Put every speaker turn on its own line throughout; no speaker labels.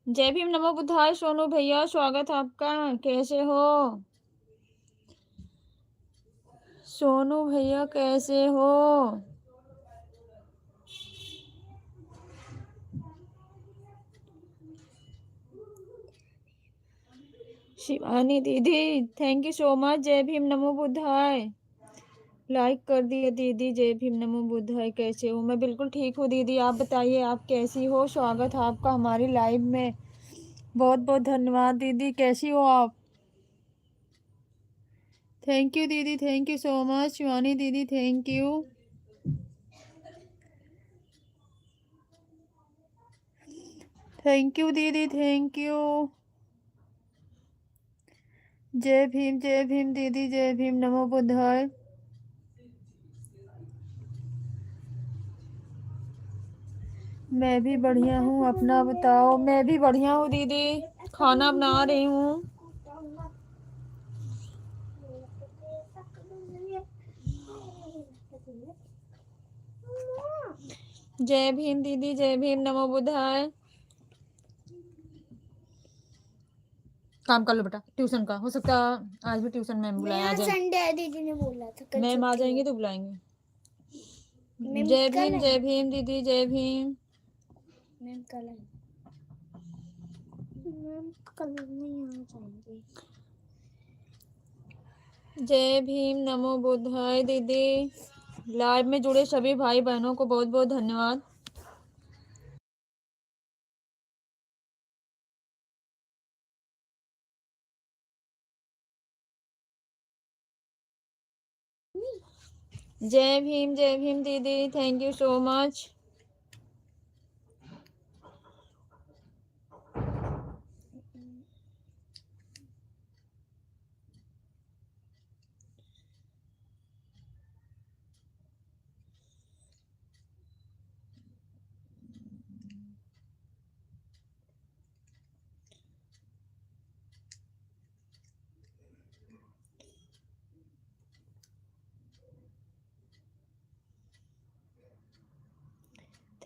जय भीम नमो बुद्धाय। सोनू भैया स्वागत है आपका। कैसे हो सोनू भैया, कैसे हो? शिवानी दीदी, थैंक यू सो मच। जय भीम नमो बुद्धाय। लाइक कर दिए दीदी। जय भीम नमो बुद्धाय। कैसे हो? मैं बिल्कुल ठीक हूँ दीदी, आप बताइए आप कैसी हो? स्वागत है आपका हमारी लाइव में। बहुत बहुत धन्यवाद दीदी। कैसी हो आप? थैंक यू दीदी, thank you so much. Shivani दीदी थैंक यू। थैंक यू दीदी, थैंक यू। जय भीम दीदी। जय भीम नमो बुद्धाय। मैं भी बढ़िया हूँ, अपना बताओ। मैं भी बढ़िया हूँ दीदी, खाना बना रही हूँ। जय भीम दीदी। जय भीम नमो बुद्धाय। काम कर लो बेटा, ट्यूशन का हो सकता है आज भी ट्यूशन मैम बुलाया आ जाए।
संडे दीदी ने बोला था कल
मैम आ
छुट्टी
जाएंगे
है।
तो बुलाएंगे।
मैम
जय
कल
भीम,
है।
जय भीम दीदी। जय भीम।
मैम कल है। मैम कल नहीं आ जाएंगे।
जय भीम नमो बुद्धाय दीदी। लाइव में जुड़े सभी भाई बहनों को बहुत बहुत धन्यवाद। जय भीम दीदी, thank you so much.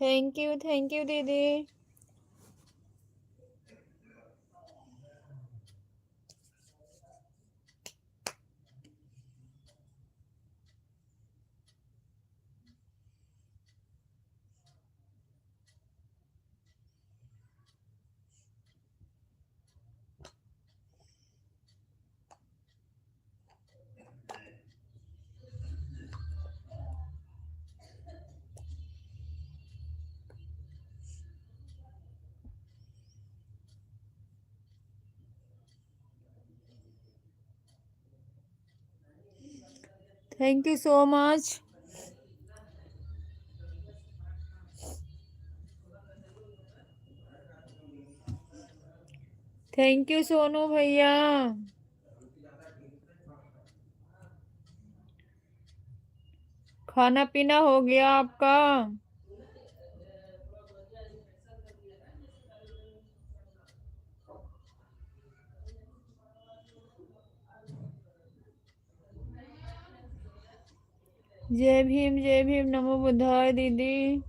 Thank you दीदी। Thank you so much. Thank you Sonu भैया। खाना पीना हो गया आपका? जय भीम नमो बुद्धाय दीदी।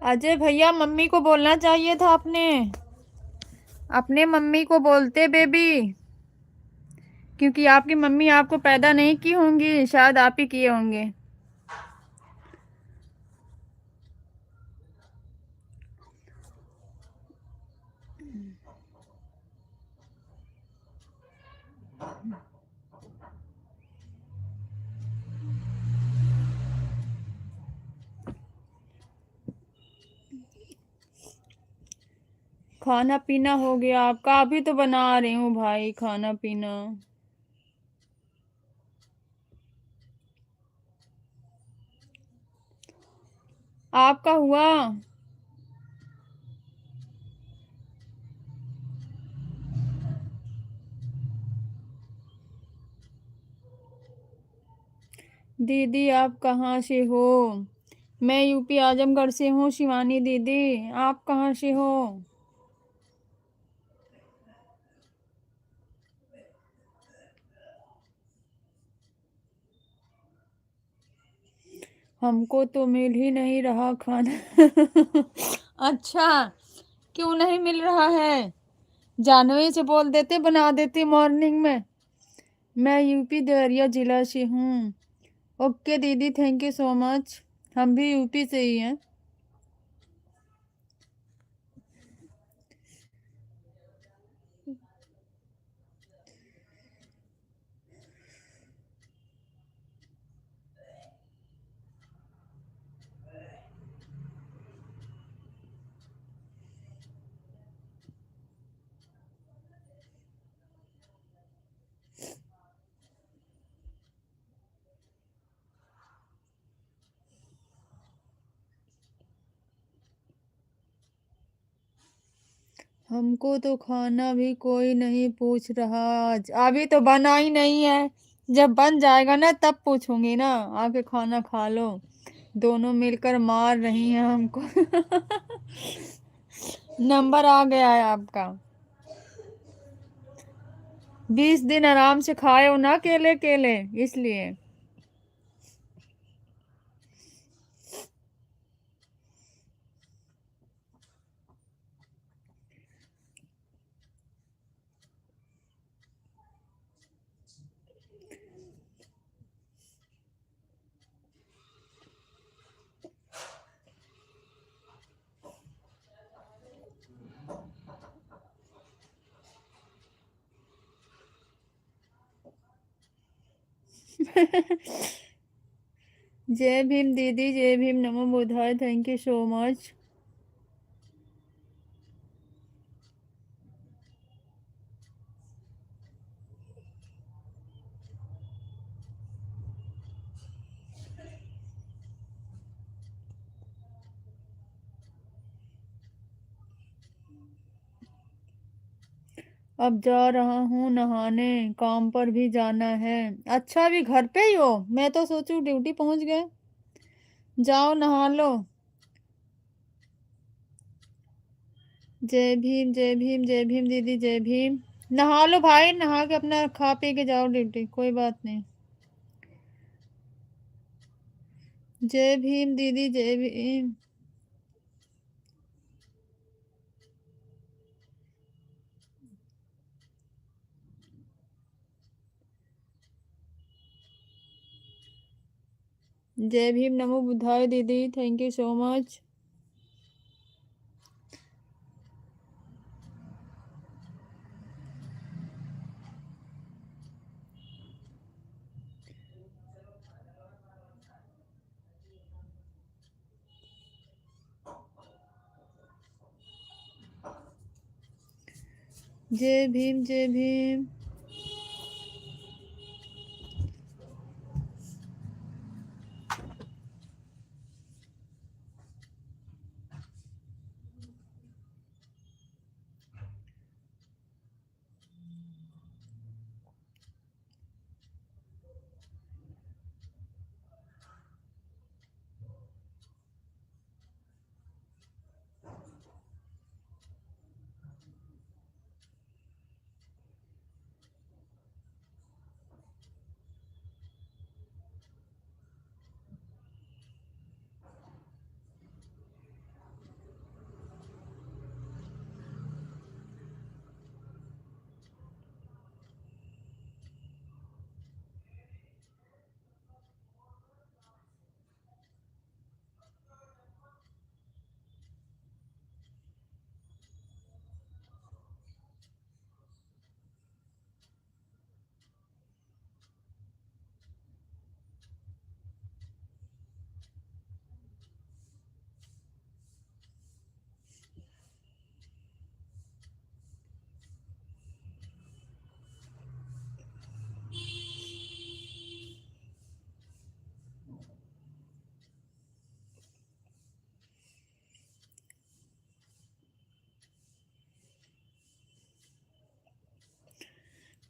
अजय भैया, मम्मी को बोलना चाहिए था आपने, अपने मम्मी को बोलते बेबी, क्योंकि आपकी मम्मी आपको पैदा नहीं की होंगी, शायद आप ही किए होंगे। खाना पीना हो गया आपका? अभी तो बना रही हूँ भाई खाना पीना। आपका हुआ? दीदी आप कहाँ से हो? मैं यूपी आजमगढ़ से हूँ शिवानी दीदी। आप कहाँ से हो? हमको तो मिल ही नहीं रहा खाना। अच्छा, क्यों नहीं मिल रहा है? जानवी से बोल देते, बना देती मॉर्निंग में। मैं यूपी देवरिया जिला से हूँ। ओके दीदी, थैंक यू सो मच। हम भी यूपी से ही हैं। हमको तो खाना भी कोई नहीं पूछ रहा आज। अभी तो बना ही नहीं है। जब बन जाएगा ना तब पूछूंगी ना। आके खाना खा लो। दोनों मिलकर मार रही हैं हमको। नंबर आ गया है आपका। 20 दिन आराम से खाए हो ना केले केले, इसलिए। जय भीम दीदी, जय भीम, नमो बुद्धाय, थैंक यू सो मच। अब जा रहा हूँ नहाने, काम पर भी जाना है। अच्छा, अभी घर पे ही हो? मैं तो सोचू ड्यूटी पहुंच गए। जाओ नहा लो। जय भीम, जय भीम, जय भीम दीदी, जय भीम। नहा लो भाई, नहा के अपना खा पी के जाओ ड्यूटी, कोई बात नहीं। जय भीम दीदी, जय भीम। जय भीम, नमो बुद्धाय दीदी, थैंक यू सो मच। जय भीम, जय भीम।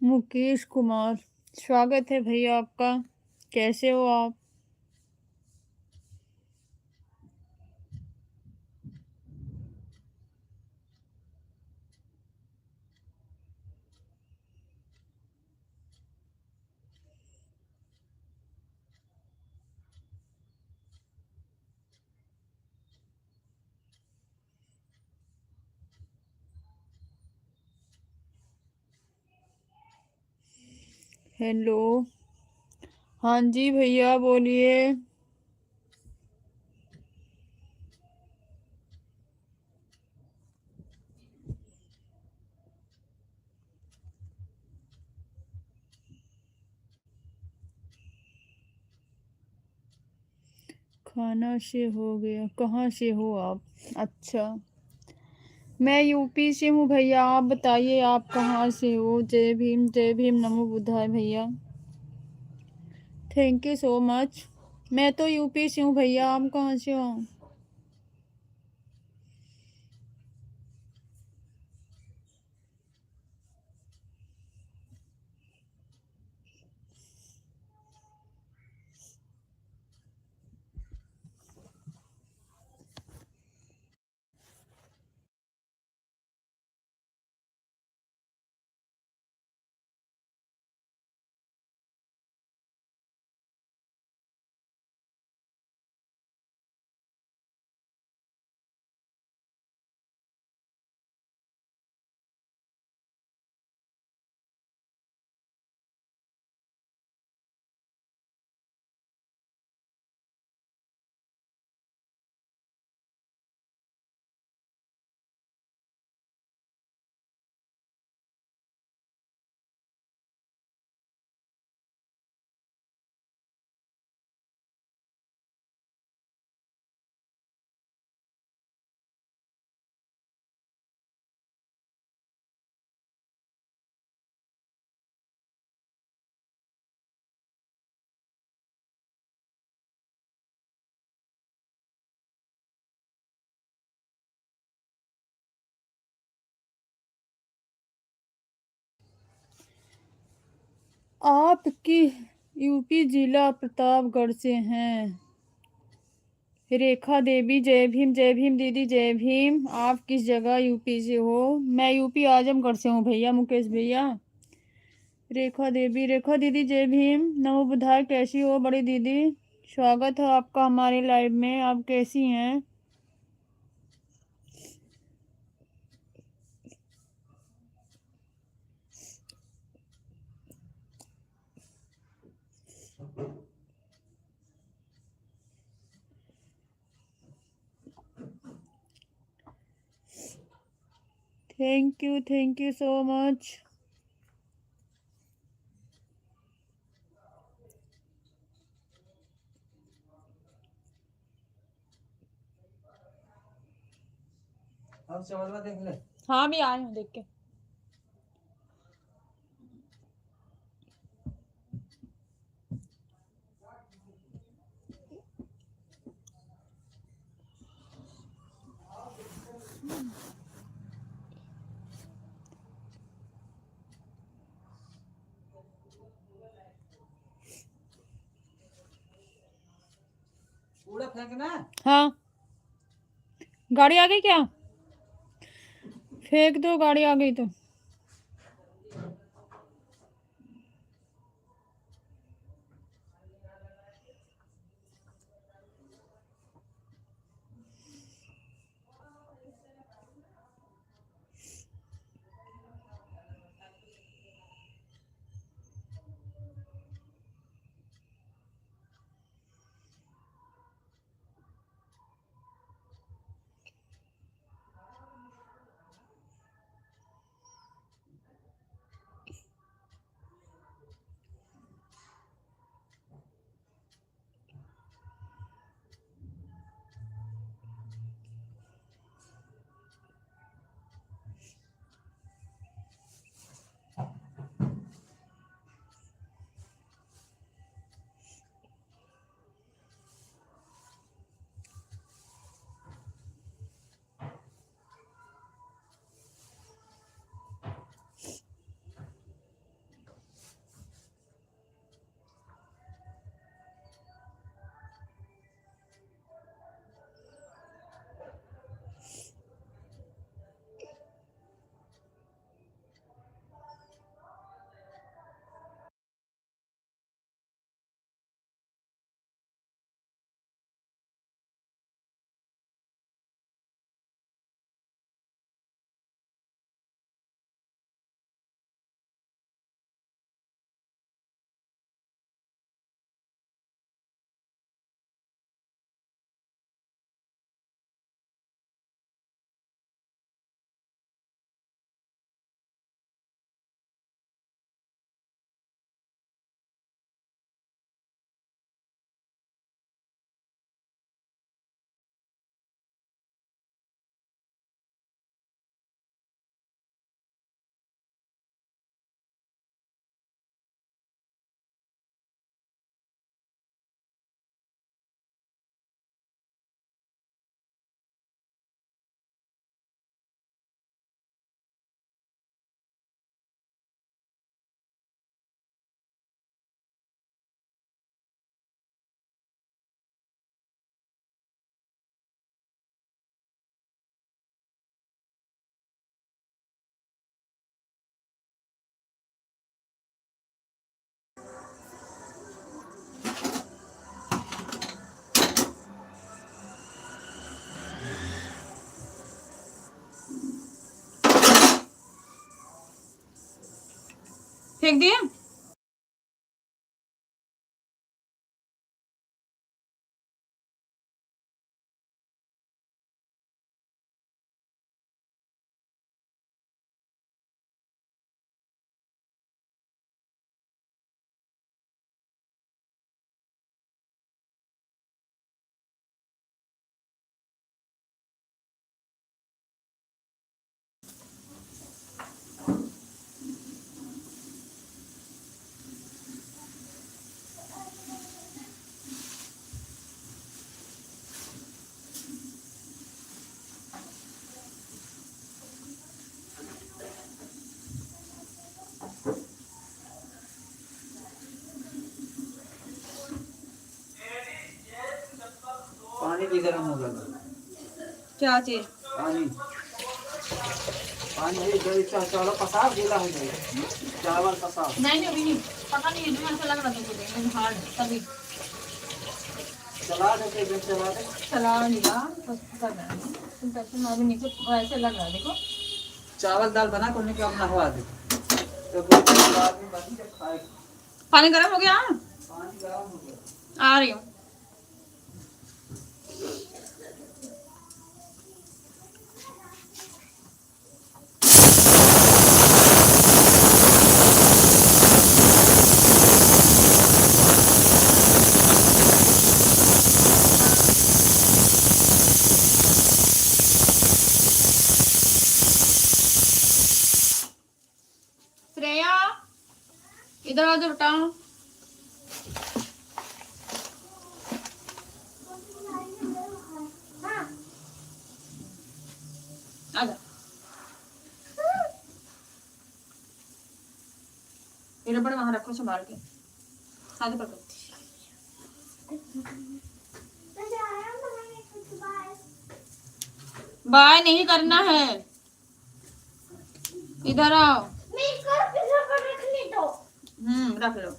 मुकेश कुमार, स्वागत है भैया आपका। कैसे हो आप? हेलो। हाँ जी भैया बोलिए। खाना से हो गया। कहाँ से हो आप? अच्छा, मैं यूपी से हूँ भैया। आप बताइए आप कहाँ से हो? जय भीम नमो बुद्धाय भैया। Thank you so much. मैं तो यूपी से हूँ भैया। आप कहाँ से हो? आपकी यूपी जिला प्रतापगढ़ से हैं। रेखा देवी जय भीम दीदी जय भीम। आप किस जगह यूपी से हो? मैं यूपी आजमगढ़ से हूँ भैया, मुकेश भैया। रेखा दीदी जय भीम नमो बुद्धाय। कैसी हो बड़ी दीदी? स्वागत है आपका हमारे लाइव में। आप कैसी हैं? Thank you so much. अब चवलवा देख ले। हाँ मैं आई हूँ देख के। कूड़ा फेंकना। हाँ, गाड़ी आ गई क्या? फेंक दो, गाड़ी आ गई तो। फेंक दिए।
पानी भी गर्म हो गया।
क्या चीज?
पानी पानी ये जल्दी चावल पसार गीला हो जाएगा। चावल पसार
नहीं अभी नहीं, पता नहीं है, ऐसा लग रहा था मुझे हार्ड तभी
चला दे, एक दिन चला दे।
चला लिया बस कर रहा है। तुम टेंशन अभी नीचे ऐसे लग रहा है देखो।
चावल दाल बना को के अपना हवा दे तो आदमी बनी के खाए।
पानी गर्म हो गया।
पानी गर्म हो गया।
आ रही हूँ। श्रेया इधर आ जाओ बेटा। आजा ये रबड़ वहां रखो संभाल के। आगे पकड़ो। बाय नहीं करना है, इधर आओ। रख लो।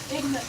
एक मिनट।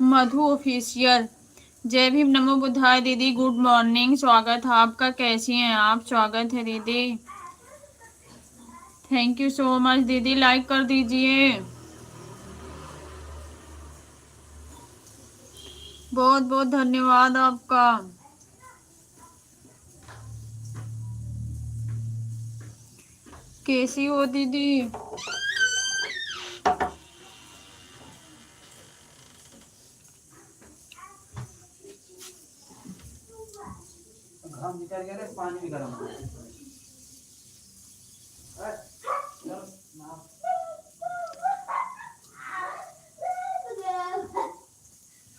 मधु ऑफिशियल। जय भीम नमो बुद्धाय दीदी, गुड मॉर्निंग, स्वागत है आपका। कैसी हैं आप? स्वागत है दीदी। थैंक यू सो मच दीदी, लाइक कर दीजिए। बहुत बहुत धन्यवाद आपका। कैसी हो दीदी?
घाम निकल गया रे, पानी भी गर्म हो गया।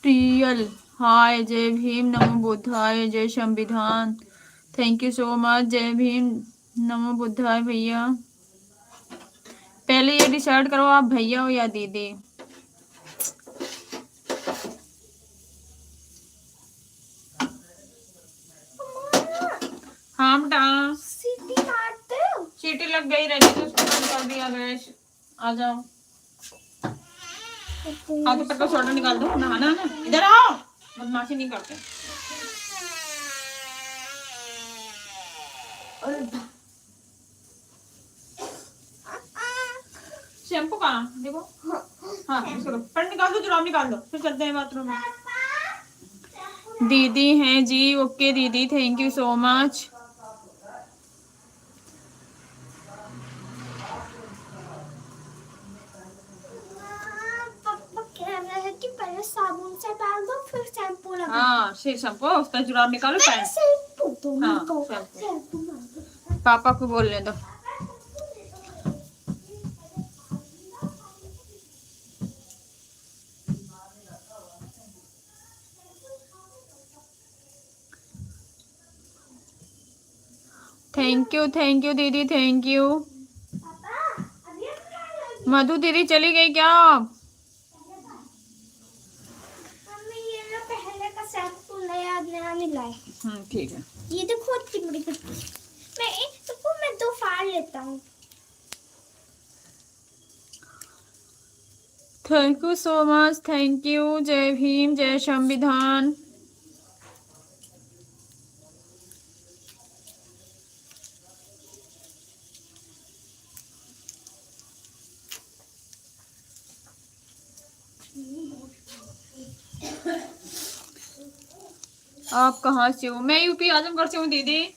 प्रियल हाय, जय भीम नमो बुद्धाय, जय संविधान। थैंक यू सो मच, जय भीम नमो बुद्धाय भैया। पहले ये डिसाइड करो आप भैया हो या दीदी। हाँ बेटा, सीटी लग गई रहती तो उसको बंद कर दिया गैस। आ जाओ, आगे तक का सोडा निकाल दो। नहाना ना, इधर आओ, बदमाशी नहीं करते। शैम्पू कहाँ देखो। हाँ इसको पर निकाल दो, जुराब निकाल दो, फिर चलते हैं बाथरूम में। दीदी हैं जी, ओके दीदी, थैंक यू सो मच।
पापा कह रहे हैं कि पहले साबुन से
शैम्पू उसका जुराब निकालो पैंट।
शैम्पू तो
हाँ,
मांगो,
शैम्पू।
शैम्पू मांगो।
पापा को बोलने दो। थैंक यू दीदी, थैंक यू। मधु दीदी चली गई क्या?
मम्मी ये ना पहले का शैम्पू नया नया मिला है।
ठीक है।
ये देखो चिमड़ी कुछ। मैं दो फाड़ लेता हूँ।
Thank you so much, thank you. जय भीम, जय संविधान। आप कहाँ से हो? मैं यूपी आजमगढ़ से हूँ दीदी।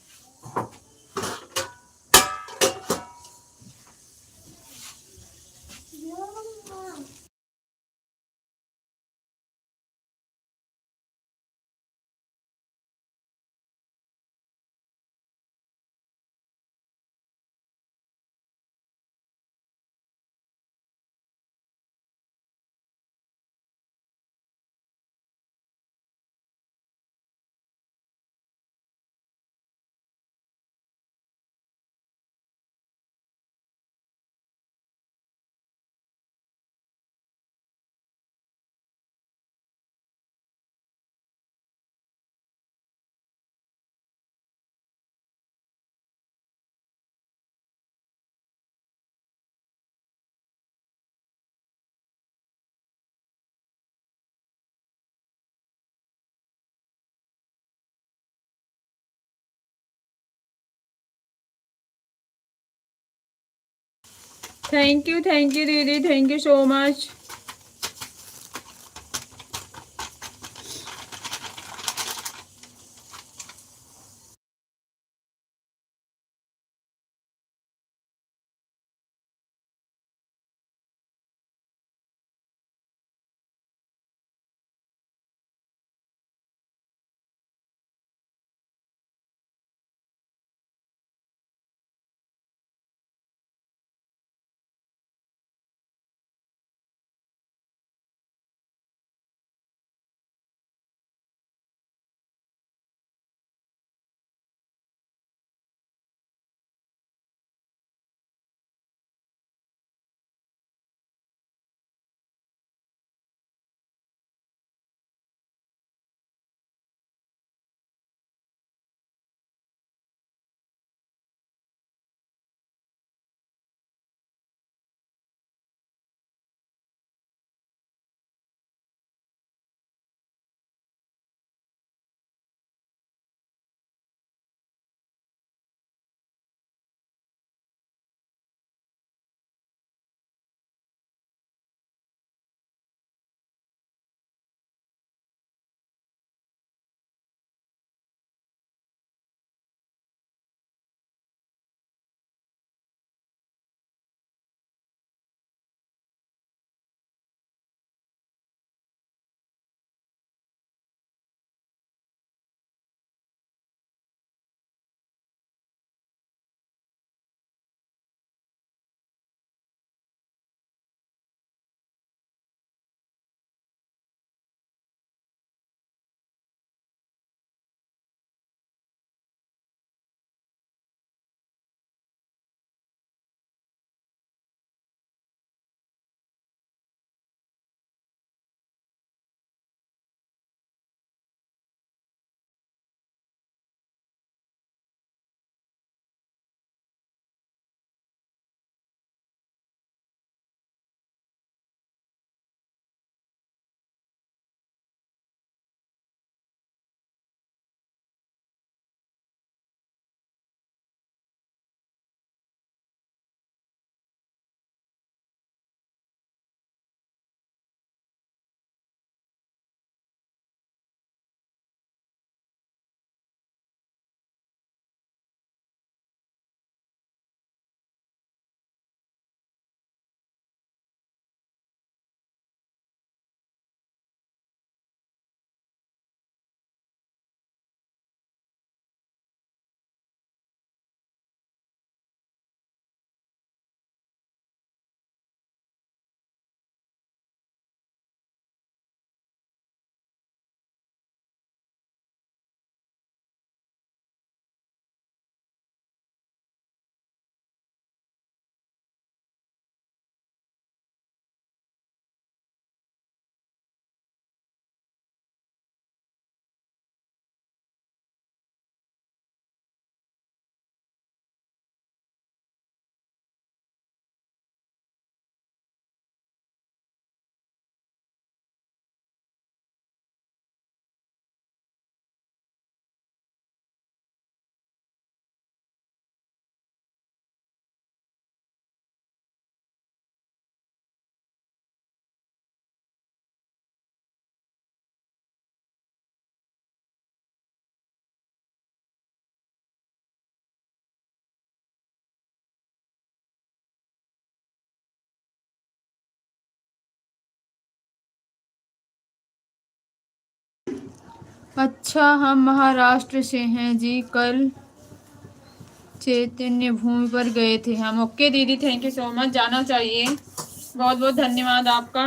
थैंक यू दीदी, थैंक यू सो मच। अच्छा, हम महाराष्ट्र से हैं जी। कल चैतन्य भूमि पर गए थे हम। ओके दीदी, थैंक यू सो मच। जाना चाहिए। बहुत बहुत धन्यवाद आपका।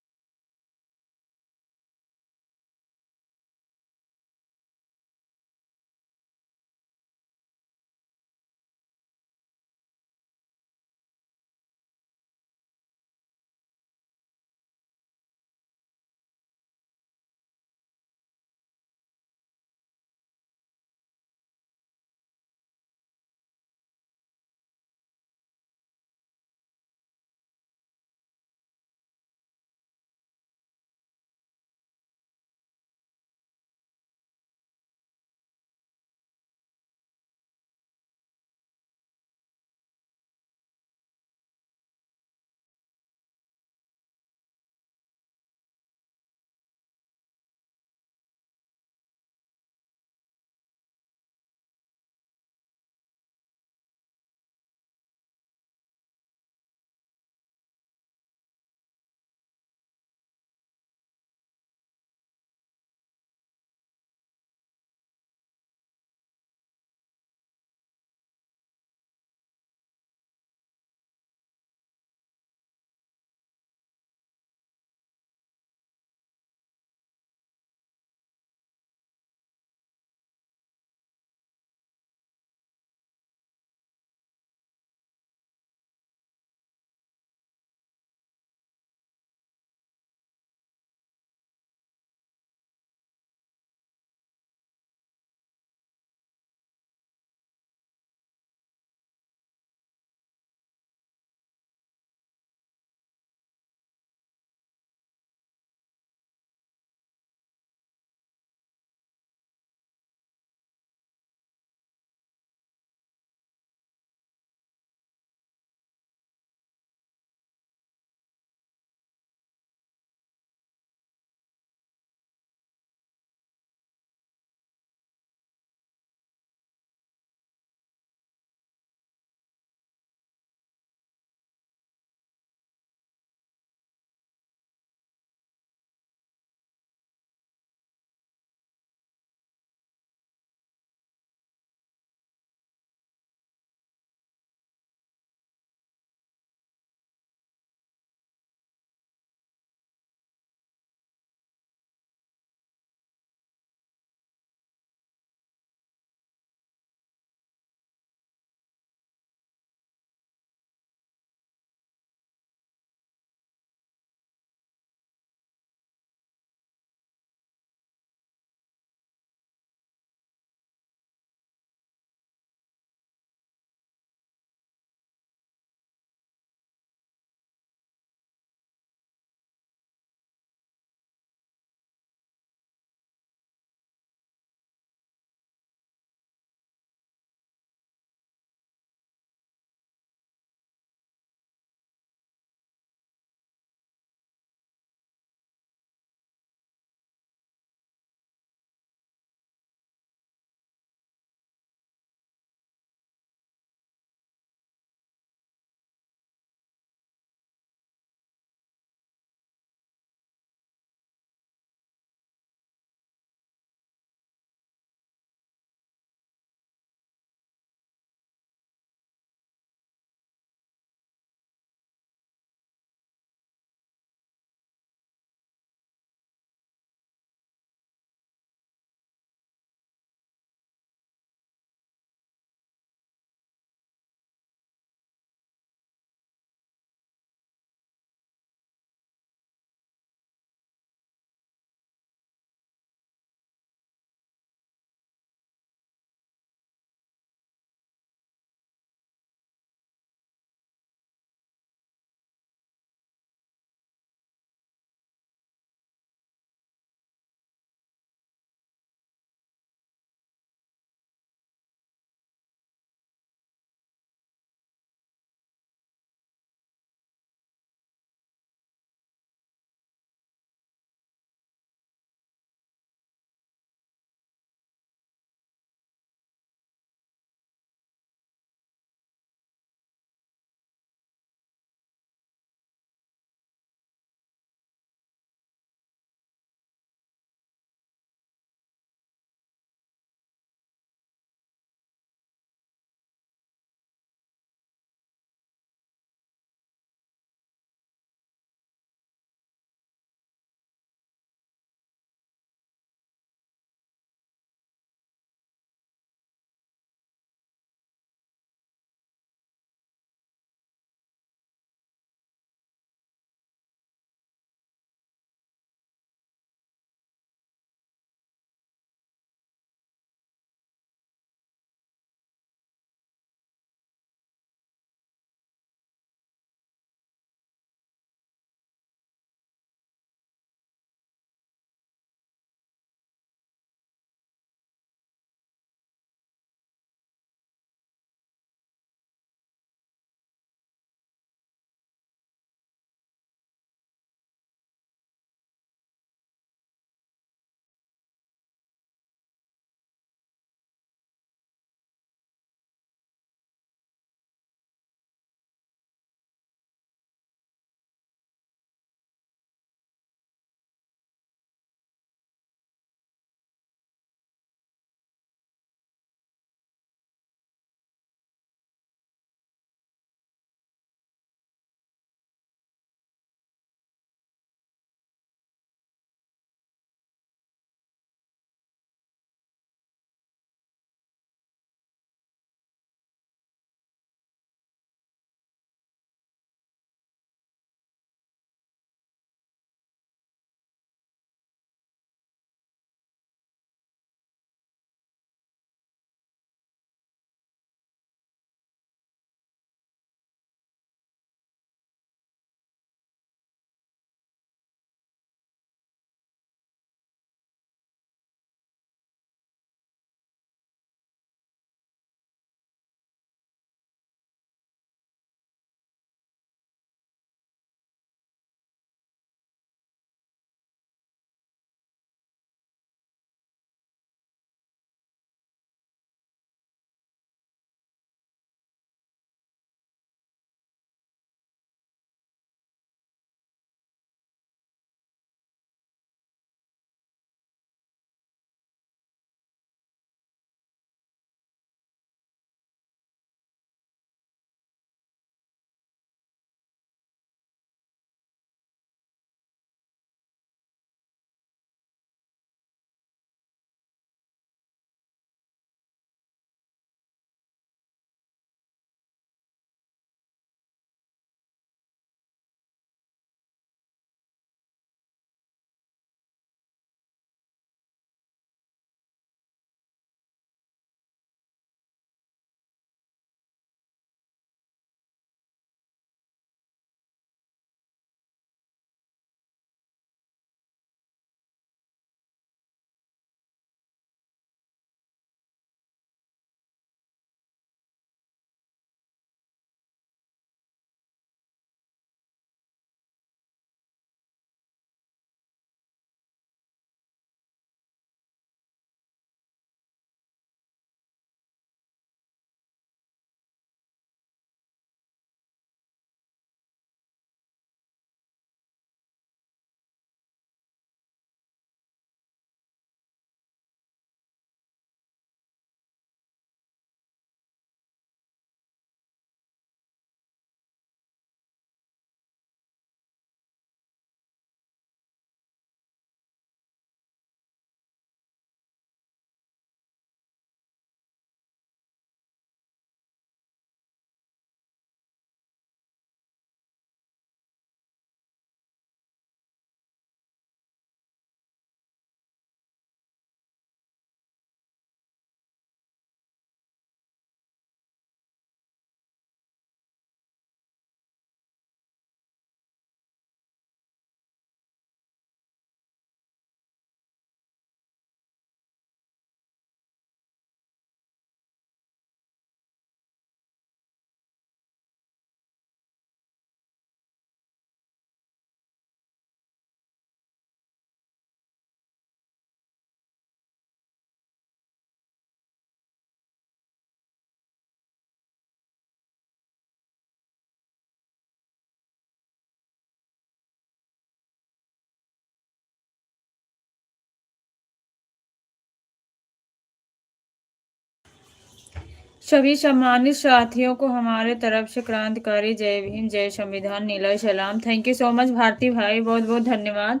सभी सम्मानित साथियों को हमारे तरफ से क्रांतिकारी जय भीम जय संविधान नीला सलाम। Thank you so much Bharti भाई, बहुत बहुत धन्यवाद।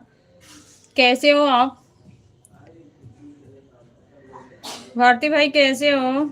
कैसे हो आप भारती भाई, कैसे हो?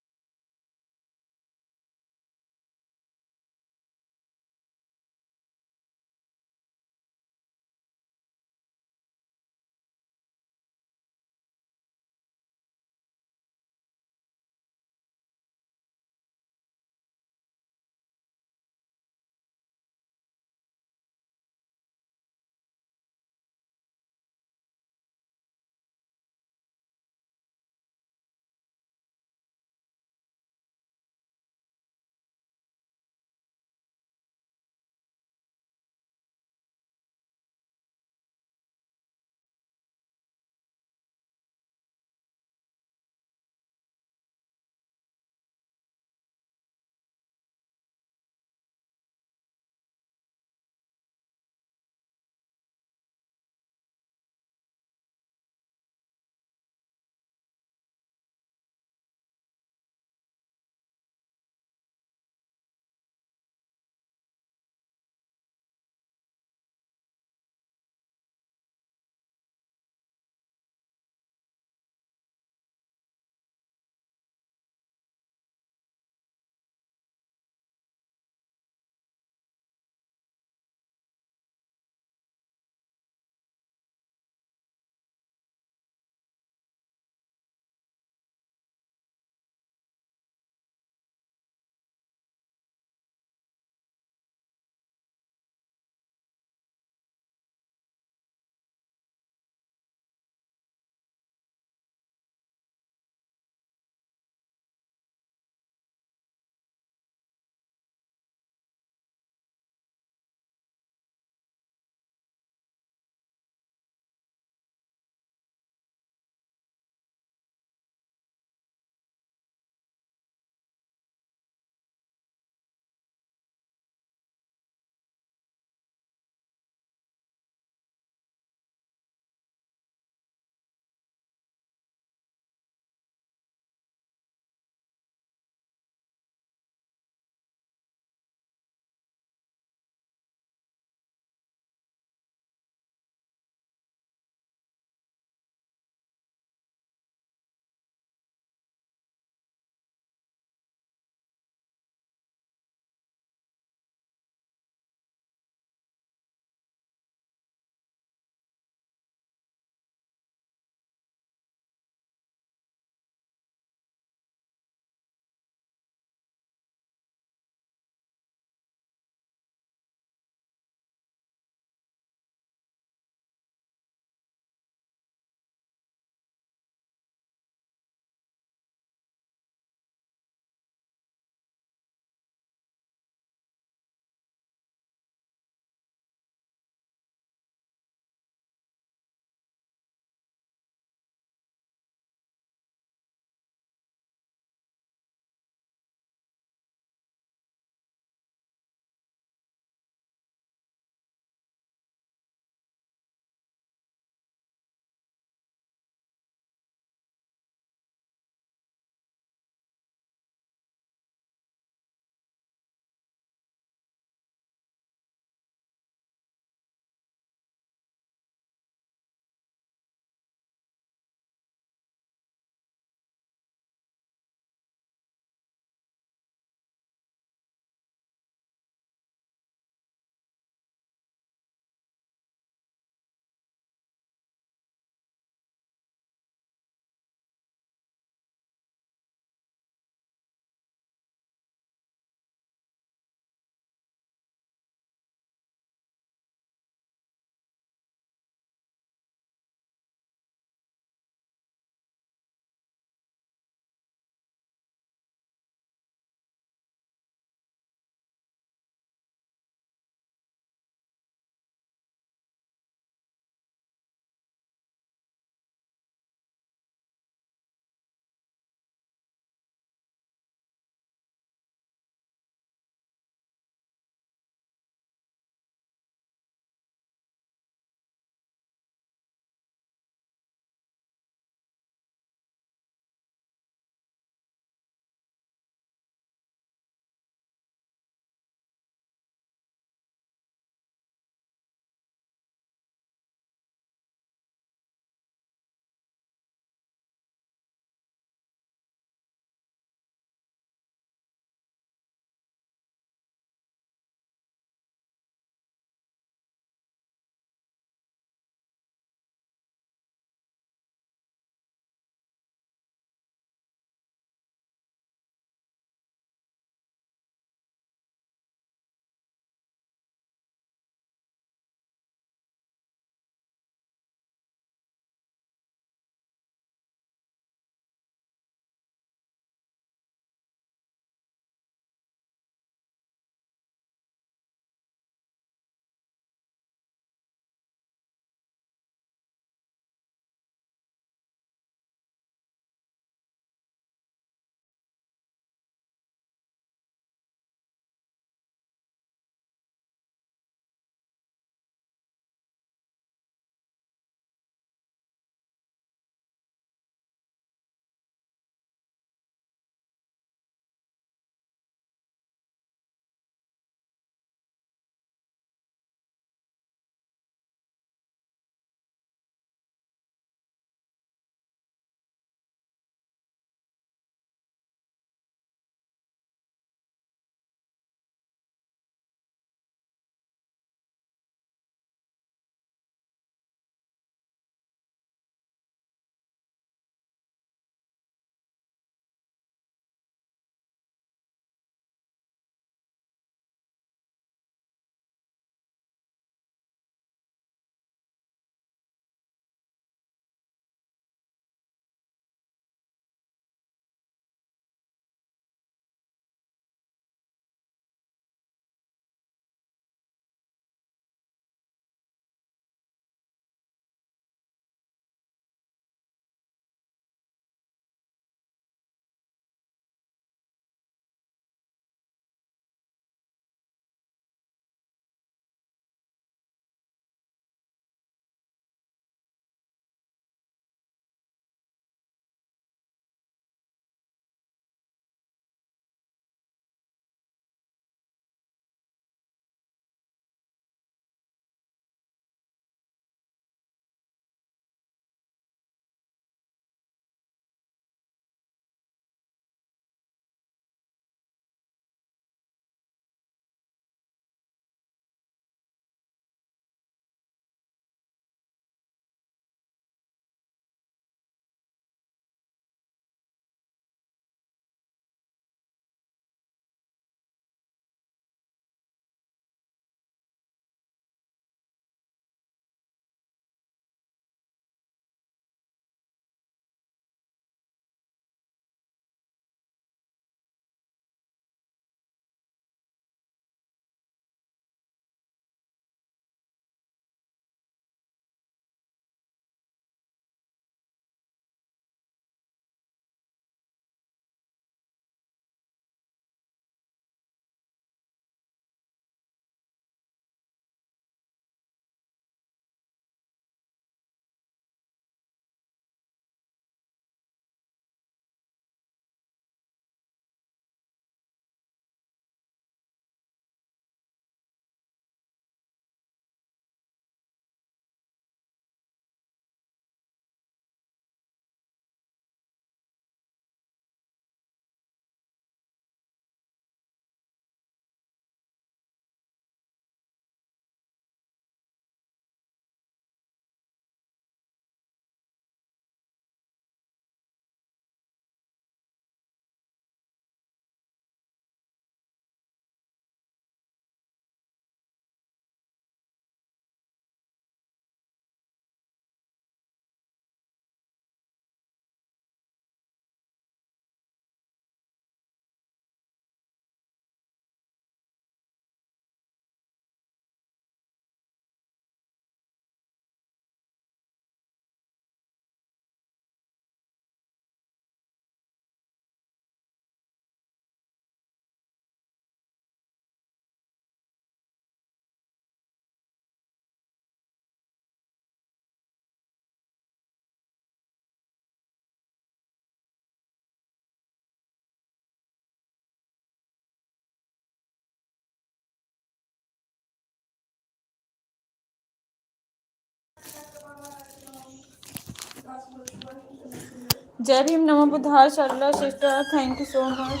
जय भीम नमो बुद्धाय Sarla sister, thank you so much.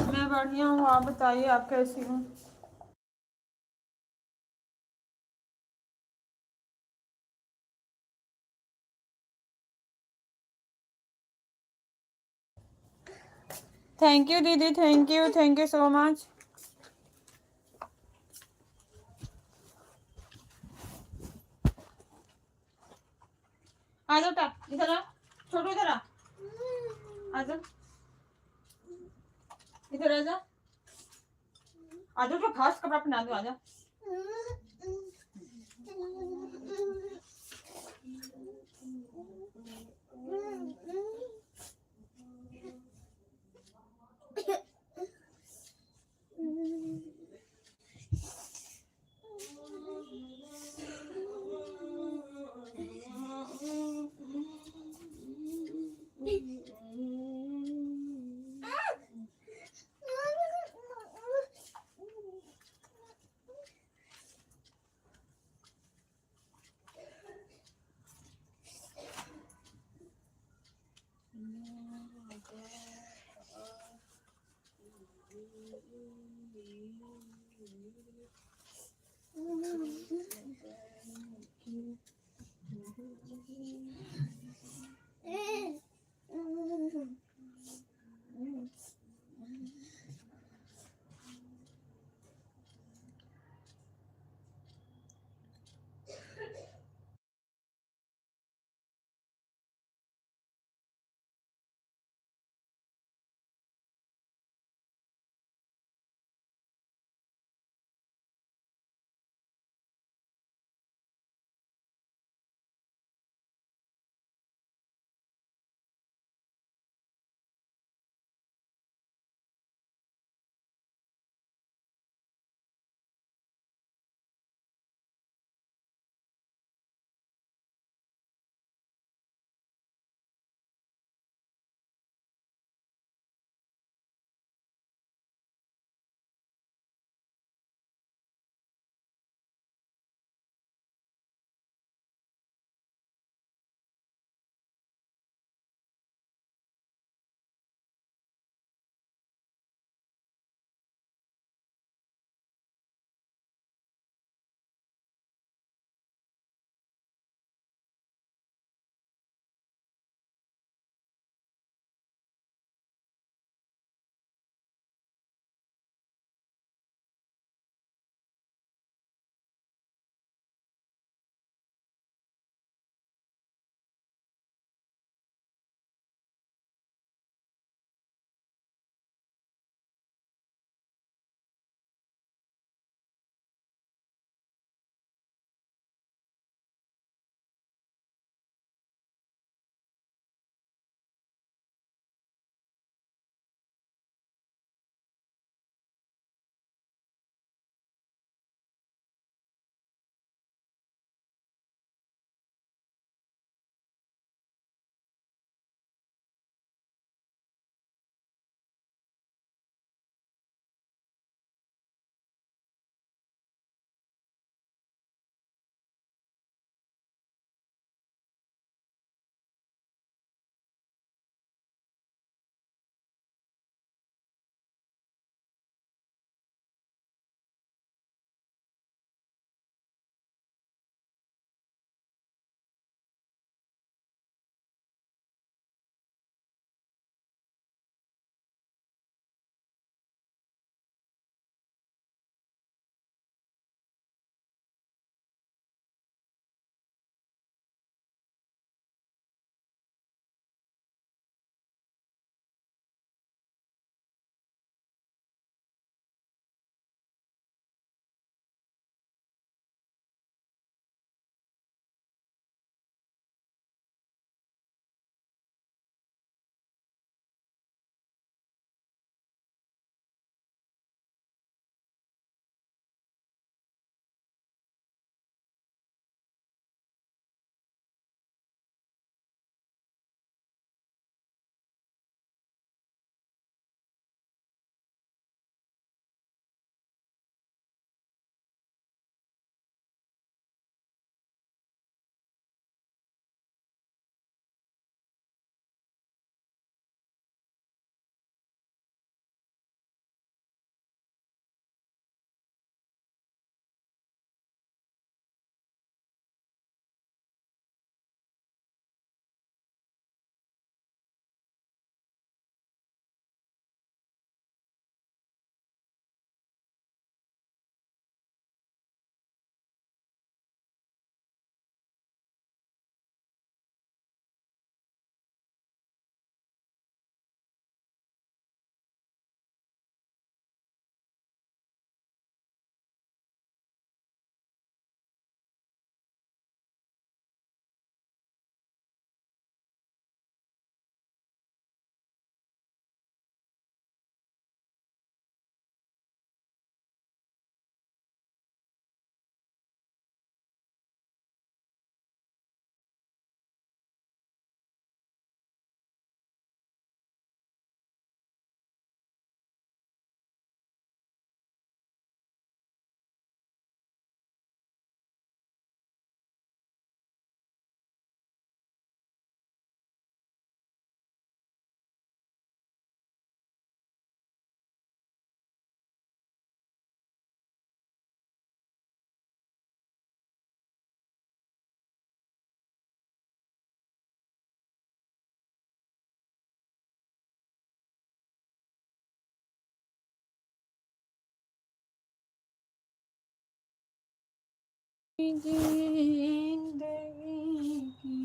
मैं बढ़िया हूँ, आप बताइए आप कैसी हूँ। थैंक यू दीदी, थैंक यू सो मच। आ जाओ टा, इधर आ, छोटू इधर आ जाओ, इधर आ जा, आ जाओ, जो खास कपड़ा पहना दो, आ जा। जिंदगी की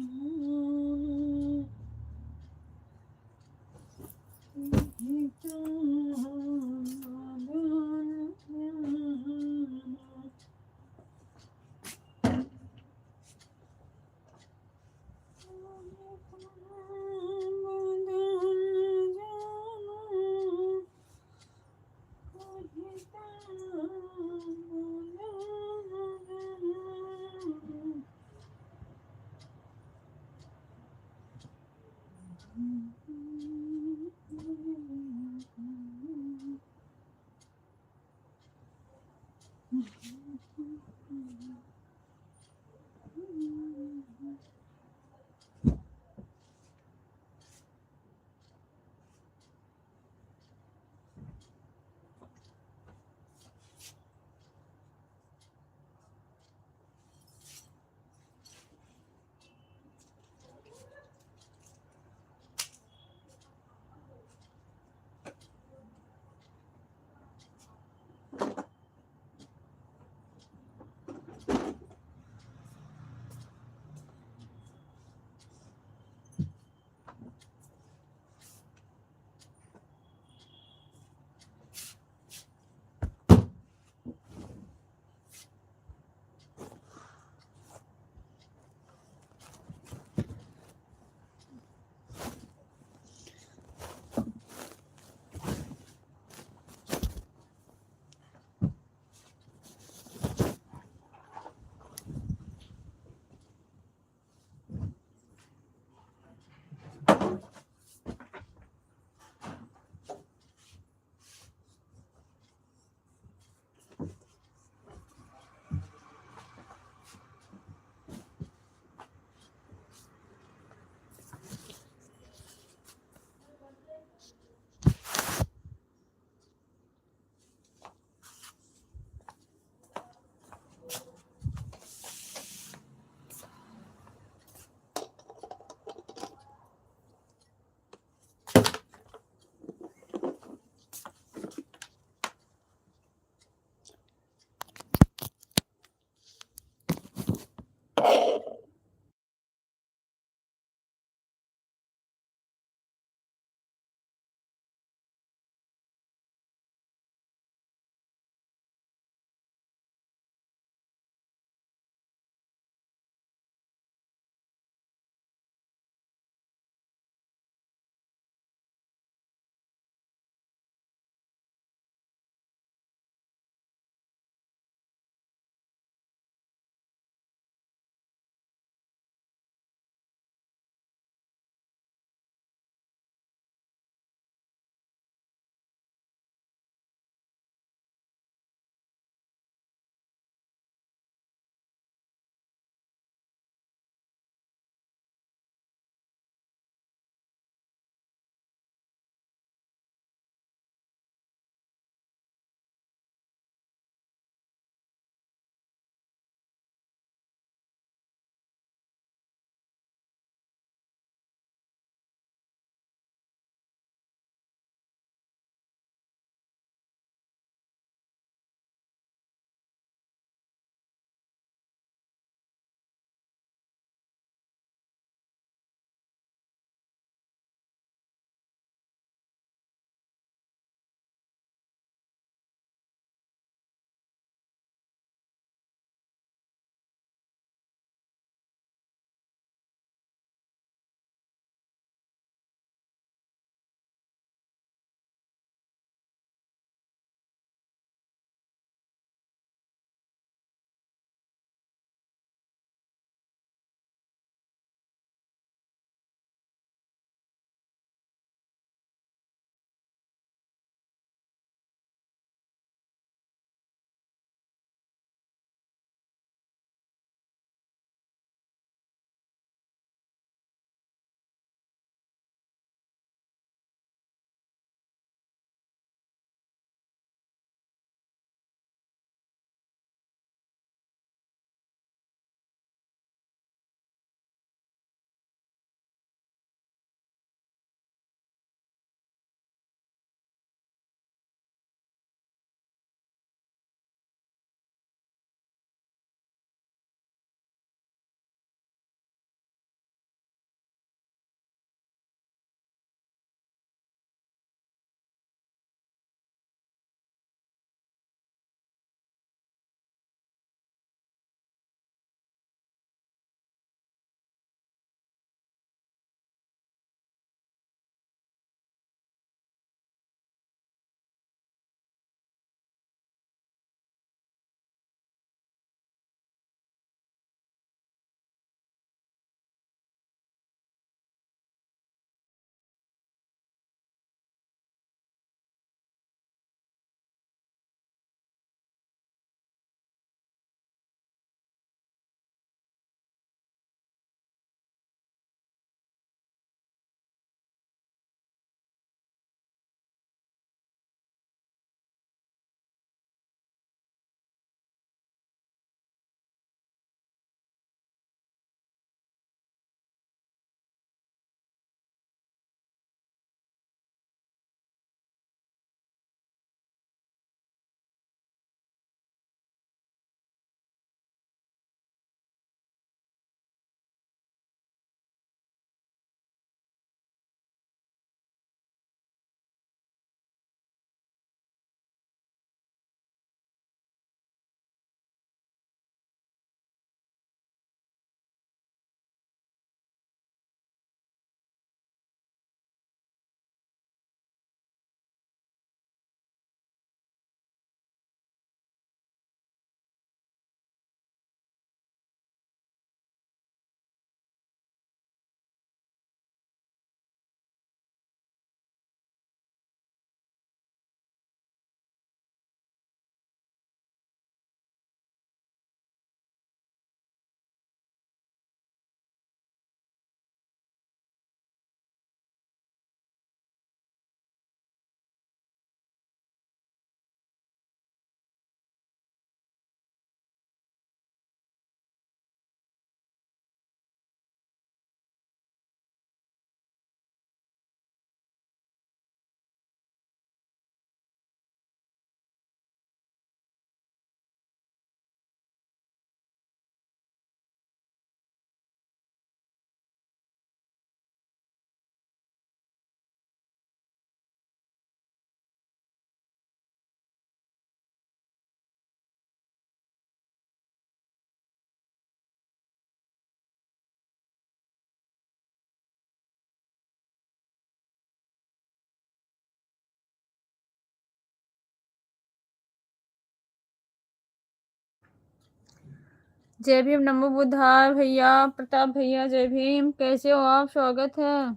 जय भीम नमो बुद्धाय भैया। प्रताप भैया जय भीम, कैसे हो आप? स्वागत है।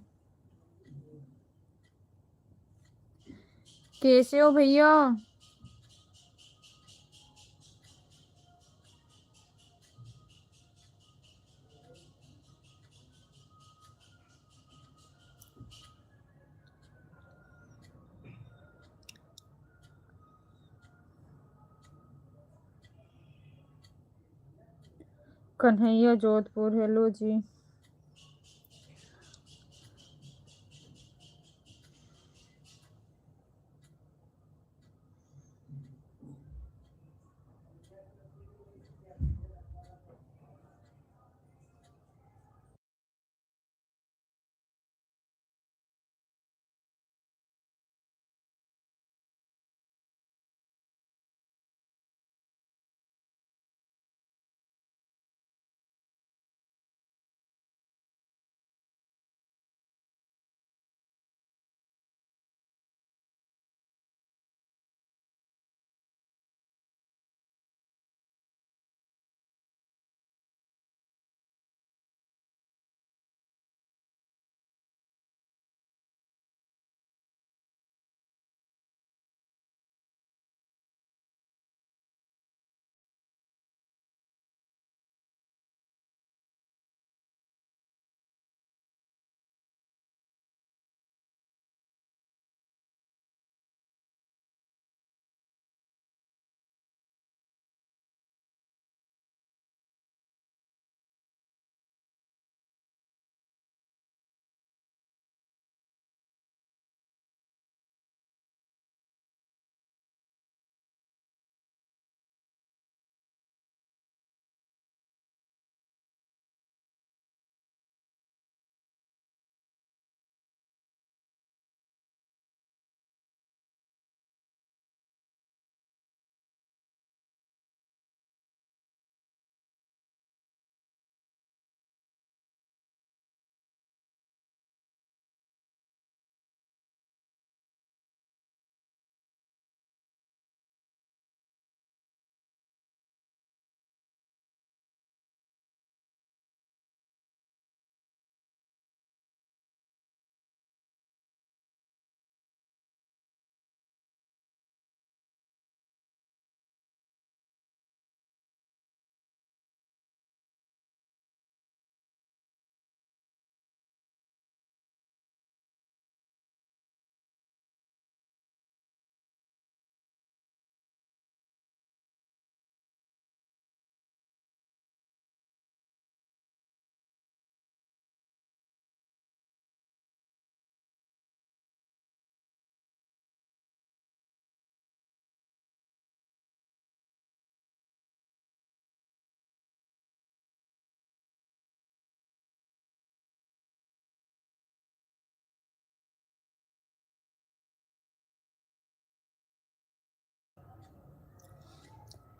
कैसे हो भैया? कन्हैया जोधपुर, हेलो जी।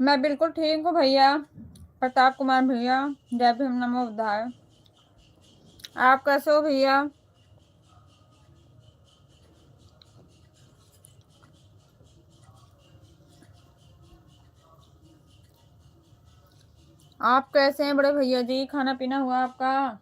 मैं बिल्कुल ठीक हूँ भैया। प्रताप कुमार भैया, जय भीम नमो बुद्धाय। आप कैसे हो भैया? आप कैसे हैं बड़े भैया जी? खाना पीना हुआ आपका?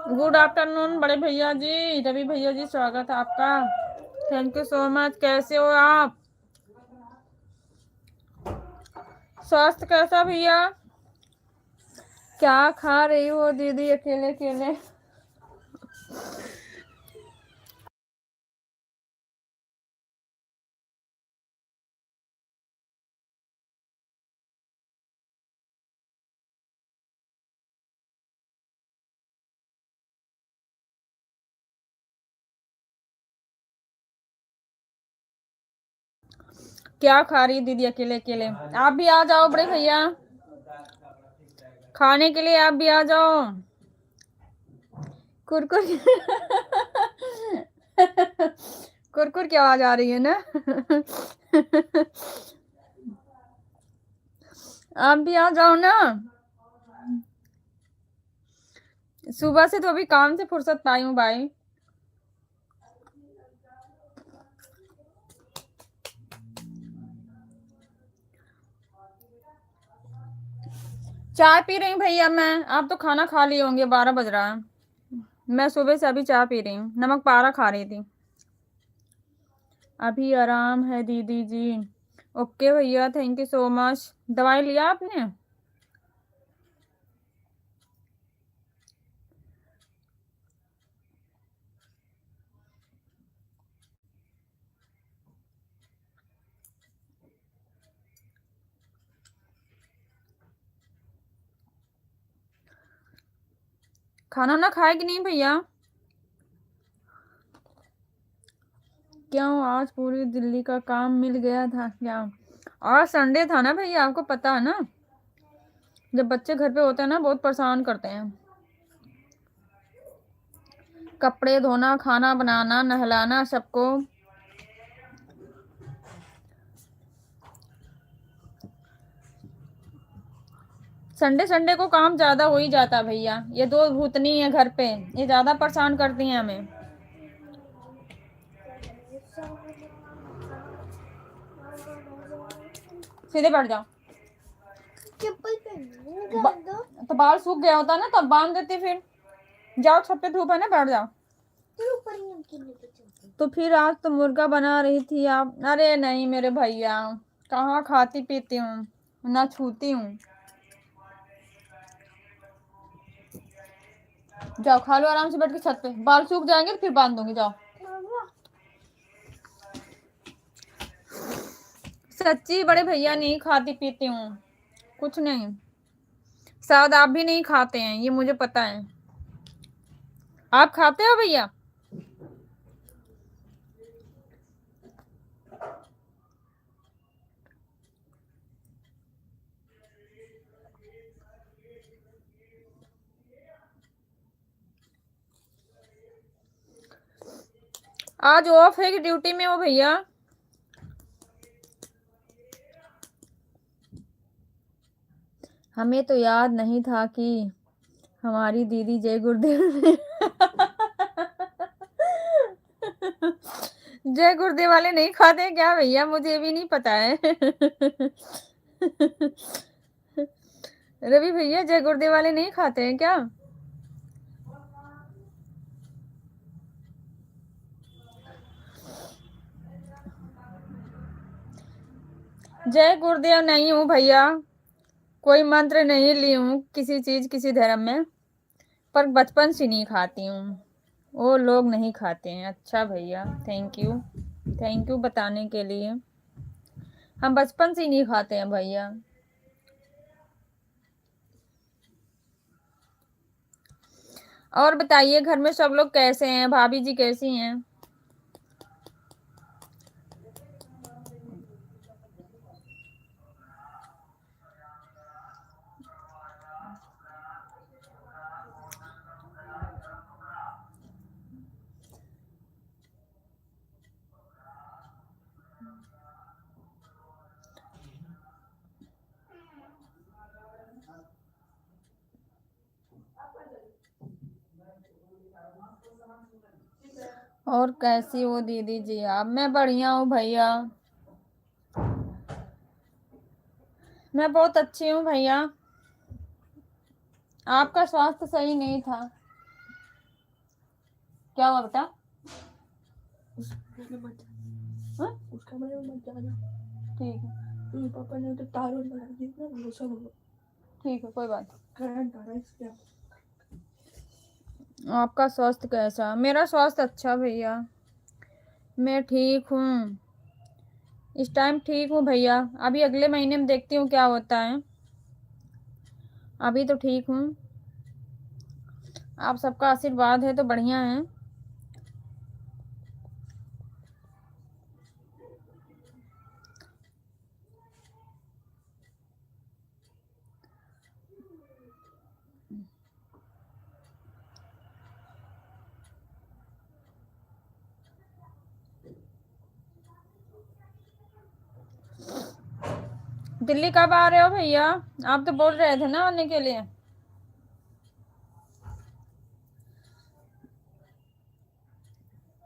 गुड आफ्टरनून बड़े भैया जी, रवि भैया जी, स्वागत है आपका। Thank you so much. कैसे हो आप? स्वास्थ्य कैसा भैया? क्या खा रही हो दीदी अकेले अकेले? क्या खा रही दीदी अकेले अकेले? आप भी आ जाओ बड़े भैया, खाने के लिए आप भी आ जाओ। कुरकुर कुरकुर की आवाज आ रही है ना? आप भी आ जाओ ना। सुबह से तो अभी काम से फुर्सत पाई हूँ भाई। चाय पी रही हूँ भैया मैं। आप तो खाना खा लिए होंगे, 12 बज रहा है। मैं सुबह से अभी चाय पी रही हूँ, नमक पारा खा रही थी। अभी आराम है दीदी जी। ओके भैया, थैंक यू सो मच। दवाई लिया आपने? खाना ना खाए कि नहीं भैया? क्यों, आज पूरी दिल्ली का काम मिल गया था क्या? आज संडे था ना भैया, आपको पता है ना, जब बच्चे घर पे होते हैं ना बहुत परेशान करते हैं। कपड़े धोना, खाना बनाना, नहलाना सबको। संडे संडे को काम ज्यादा हो ही जाता भैया। ये दो भूतनी है घर पे, ये ज्यादा परेशान करती हैं हमें। सीधे बैठ जाओ।
चप्पल पहन दो।
तो बाल सूख गया होता ना, तब बांध देती फिर। जाओ, छत पे धूप है ना, बैठ जाओ। तो फिर आज तो मुर्गा बना रही थी आप? अरे नहीं मेरे भैया, कहाँ खाती पीती हूँ, ना छूती हूँ। जाओ खा लो आराम से बैठ के छत पे, बाल सूख जाएंगे तो फिर बांध दूंगी। जाओ। सच्ची बड़े भैया, नहीं खाती पीती हूँ कुछ नहीं। शायद आप भी नहीं खाते हैं, ये मुझे पता है। आप खाते हो भैया? आज ऑफ है कि ड्यूटी में हो भैया? हमें तो याद नहीं था कि हमारी दीदी जय गुरुदेव जय गुरुदेव वाले नहीं खाते क्या भैया? मुझे भी नहीं पता है। रवि भैया, जय गुरुदेव वाले नहीं खाते हैं क्या? जय गुरुदेव नहीं हूँ भैया, कोई मंत्र नहीं ली हूँ किसी चीज किसी धर्म में, पर बचपन से नहीं खाती हूँ। वो लोग नहीं खाते हैं। अच्छा भैया, थैंक यू बताने के लिए। हम बचपन से ही नहीं खाते हैं भैया। और बताइए, घर में सब लोग कैसे हैं? भाभी जी कैसी हैं? और कैसी हो दीदी जी आप? मैं बढ़िया हूँ भैया, मैं बहुत अच्छी हूँ भैया। आपका स्वास्थ्य सही नहीं था। क्या हुआ बेटा?
उस कमरे में मत
हाँ?
उस कमरे में मत जाना।
ठीक है,
मेरे पापा ने तो तारों लगा दी ना, वो सब
ठीक है, कोई बात
करंट आ रहा है इसलिए।
नहीं। आपका स्वास्थ्य कैसा? मेरा स्वास्थ्य अच्छा भैया, मैं ठीक हूँ, इस टाइम ठीक हूँ भैया। अभी अगले महीने में देखती हूँ क्या होता है, अभी तो ठीक हूँ। आप सबका आशीर्वाद है तो बढ़िया है। दिल्ली कब आ रहे हो भैया? आप तो बोल रहे थे ना आने के लिए।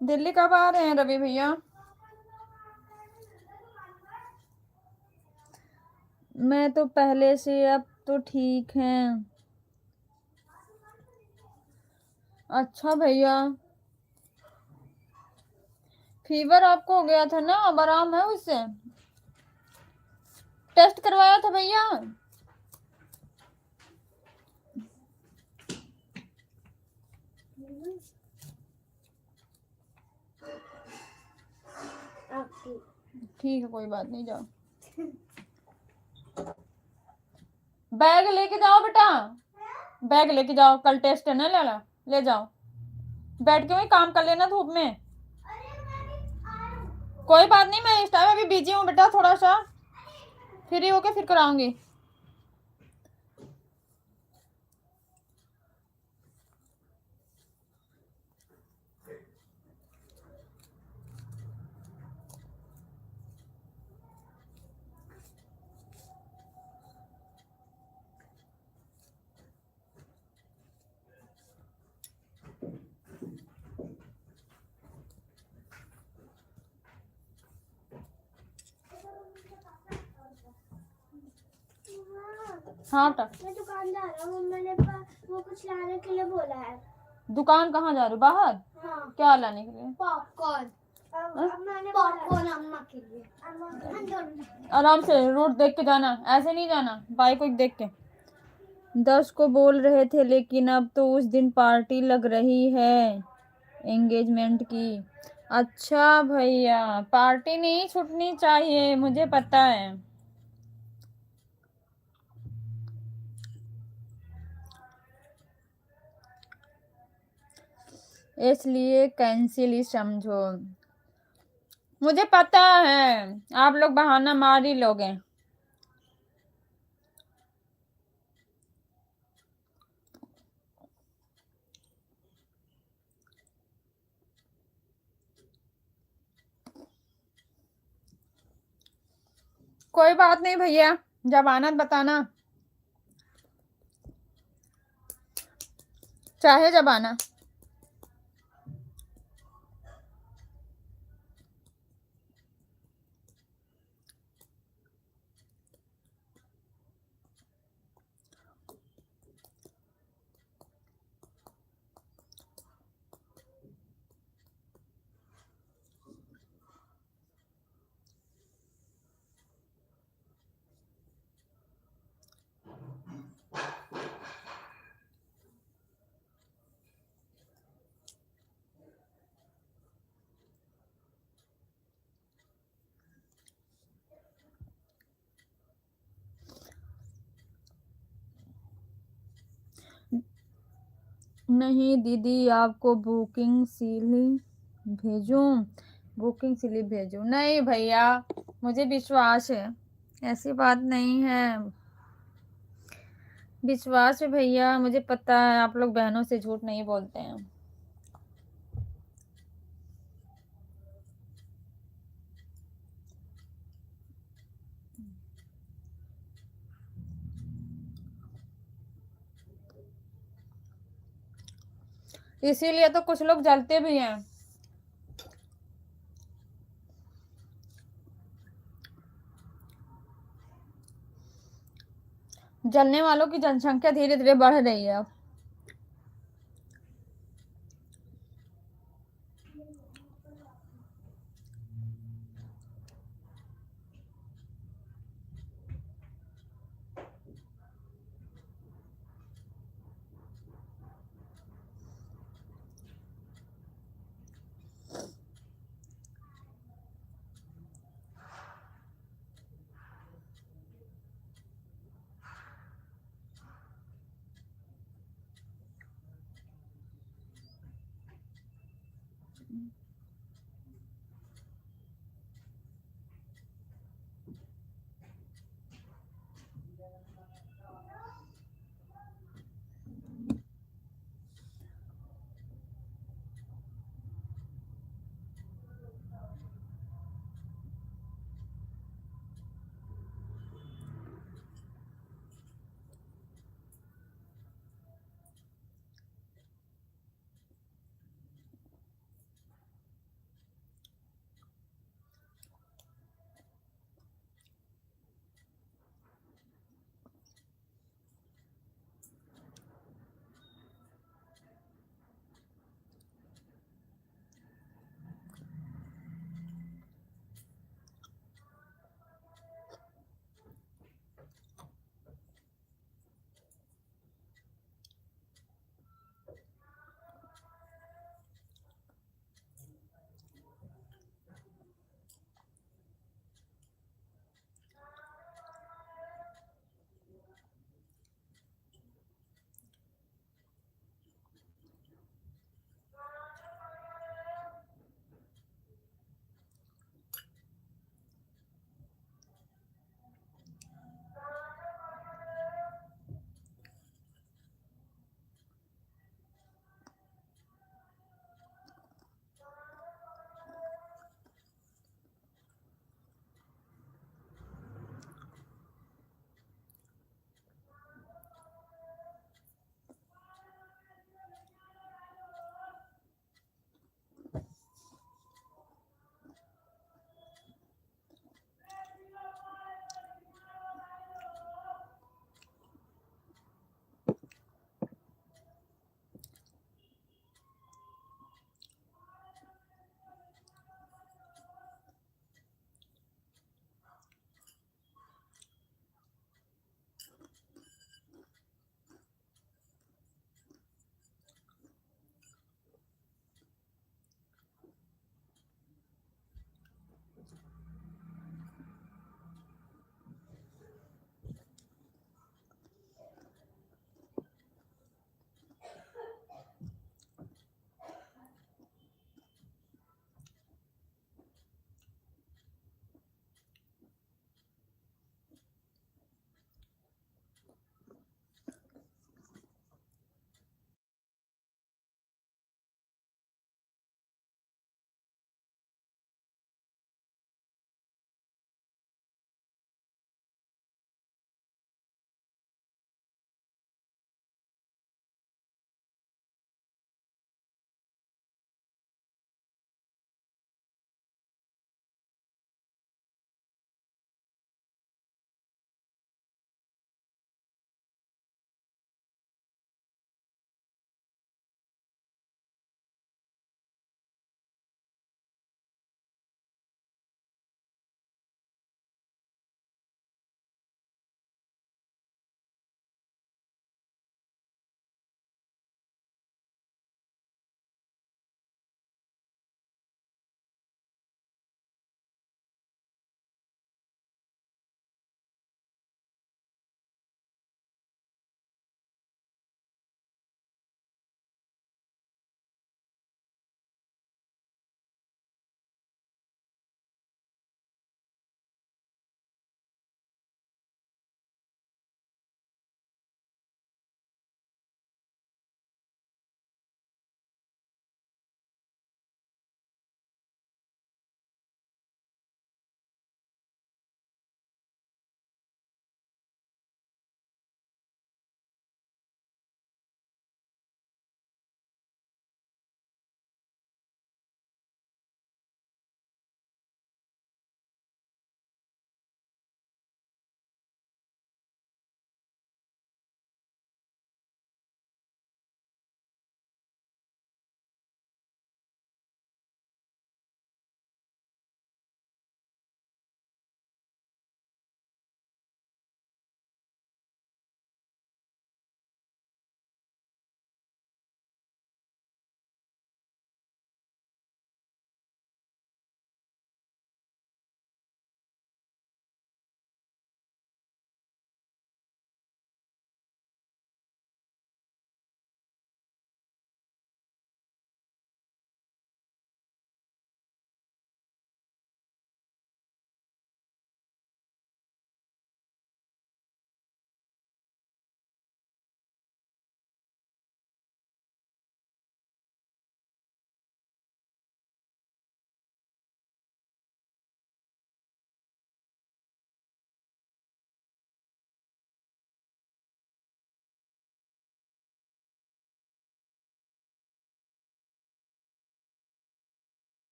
दिल्ली कब आ रहे हैं रवि भैया? मैं तो पहले से अब तो ठीक है। अच्छा भैया, फीवर आपको हो गया था ना, अब आराम है उससे? टेस्ट करवाया था भैया? ठीक है, कोई बात नहीं, जाओ बैग लेके जाओ बेटा, बैग लेके जाओ, कल टेस्ट है ना, ले जाओ, बैठ के वही काम कर लेना धूप में। कोई बात नहीं, मैं इस टाइम अभी बिजी हूँ बेटा, थोड़ा सा फ्री होके फिर कराऊंगी। हाँ बेटा,
मैं दुकान जा रहा हूँ, मैंने वो कुछ लाने के लिए बोला है।
दुकान कहाँ जा रहे हो? बाहर?
हाँ,
क्या लाने के लिए?
पॉपकॉर्न। मैंने पॉपकॉर्न अम्मा के लिए।
आराम से रूट देख के जाना, ऐसे नहीं जाना, बाइक को देख के। 10 को बोल रहे थे लेकिन अब तो उस दिन पार्टी लग रही है एंगेजमेंट की। अच्छा भैया, पार्टी नहीं छूटनी चाहिए, मुझे पता है। इसलिए कैंसिल ही समझो, मुझे पता है आप लोग बहाना मार ही लोगे। कोई बात नहीं भैया, जब आना बताना, चाहे जब आना। नहीं दीदी, आपको बुकिंग स्लिप भेजूं? बुकिंग स्लिप भेजूं? नहीं भैया, मुझे विश्वास है, ऐसी बात नहीं है, विश्वास है भैया, मुझे पता है आप लोग बहनों से झूठ नहीं बोलते हैं। इसीलिए तो कुछ लोग जलते भी हैं। जलने वालों की जनसंख्या धीरे धीरे बढ़ रही है अब।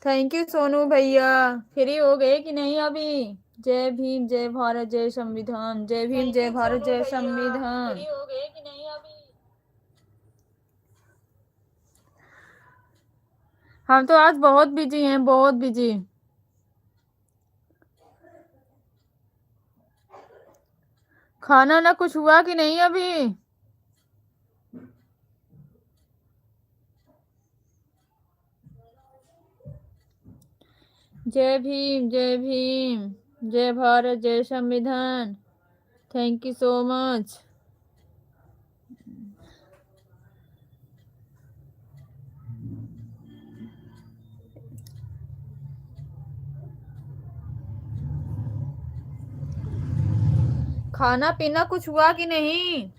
थैंक यू सोनू भैया। फ्री हो गए कि नहीं अभी? जय भीम, जय भारत, जय संविधान। जय भीम, जय भारत, जय संविधान। फ्री हो गए कि नहीं अभी? हम तो आज बहुत बिजी हैं, बहुत बिजी। खाना ना कुछ हुआ कि नहीं अभी? जय भीम, जय भीम, जय भारत, जय संविधान। Thank you so much. खाना पीना कुछ हुआ कि नहीं?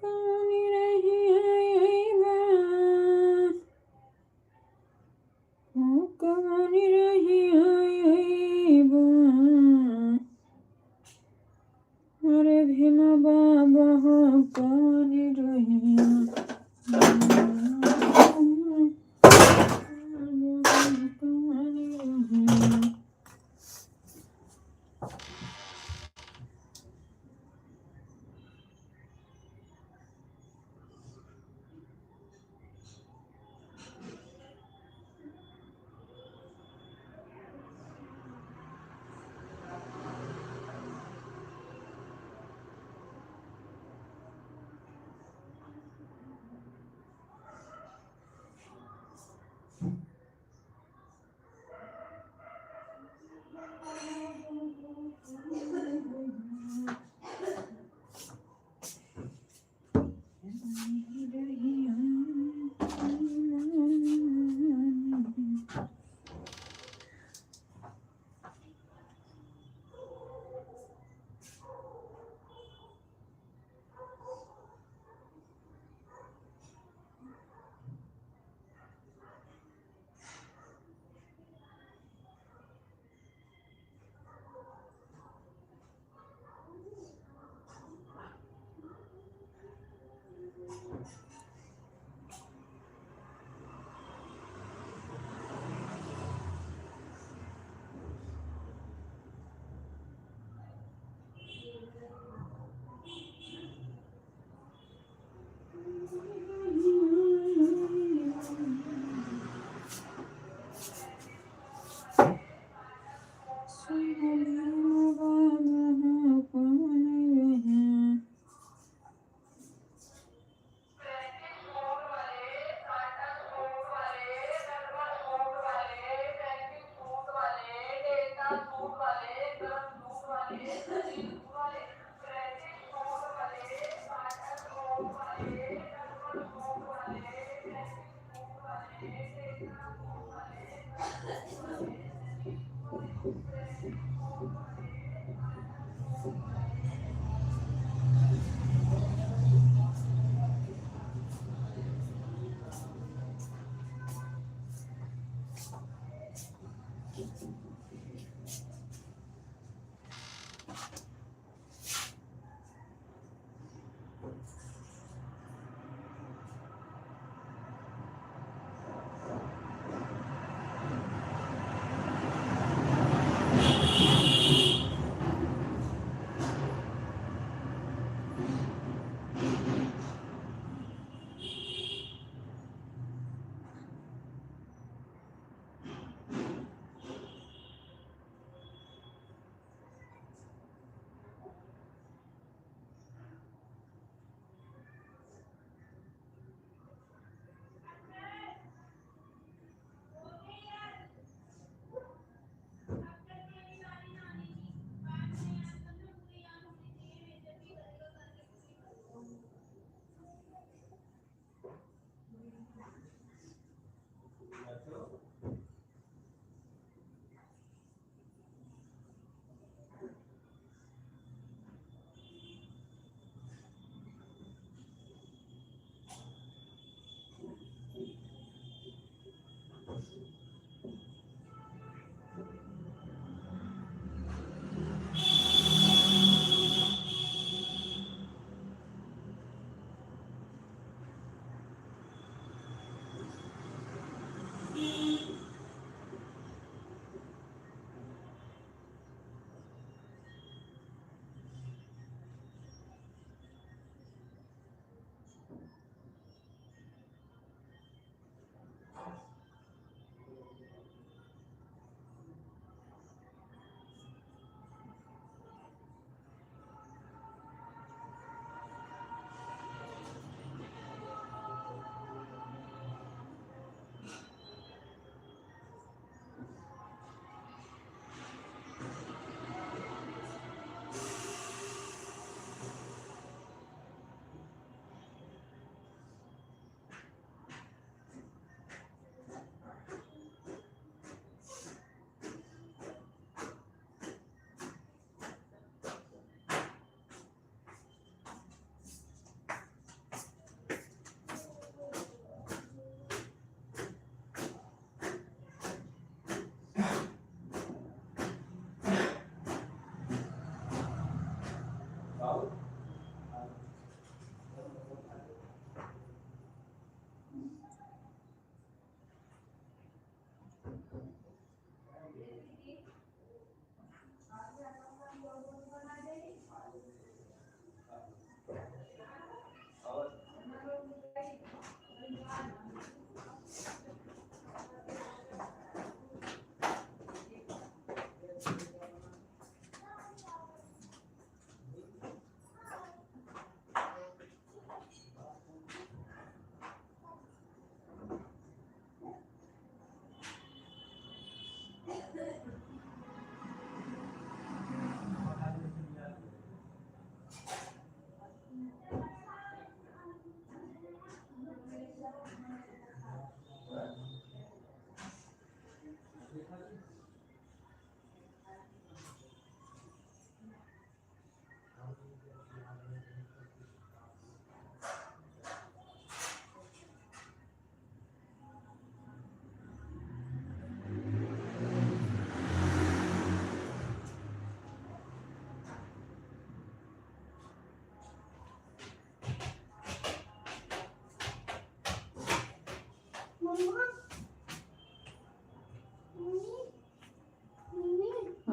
कौन रही है बात, वो कौन रही है बात, अरे भीमा बाबा हो कौन रही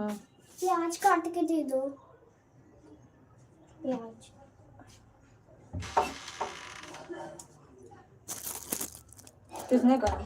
हाँ
प्याज काट के दे दो। प्याज
किसने कहा?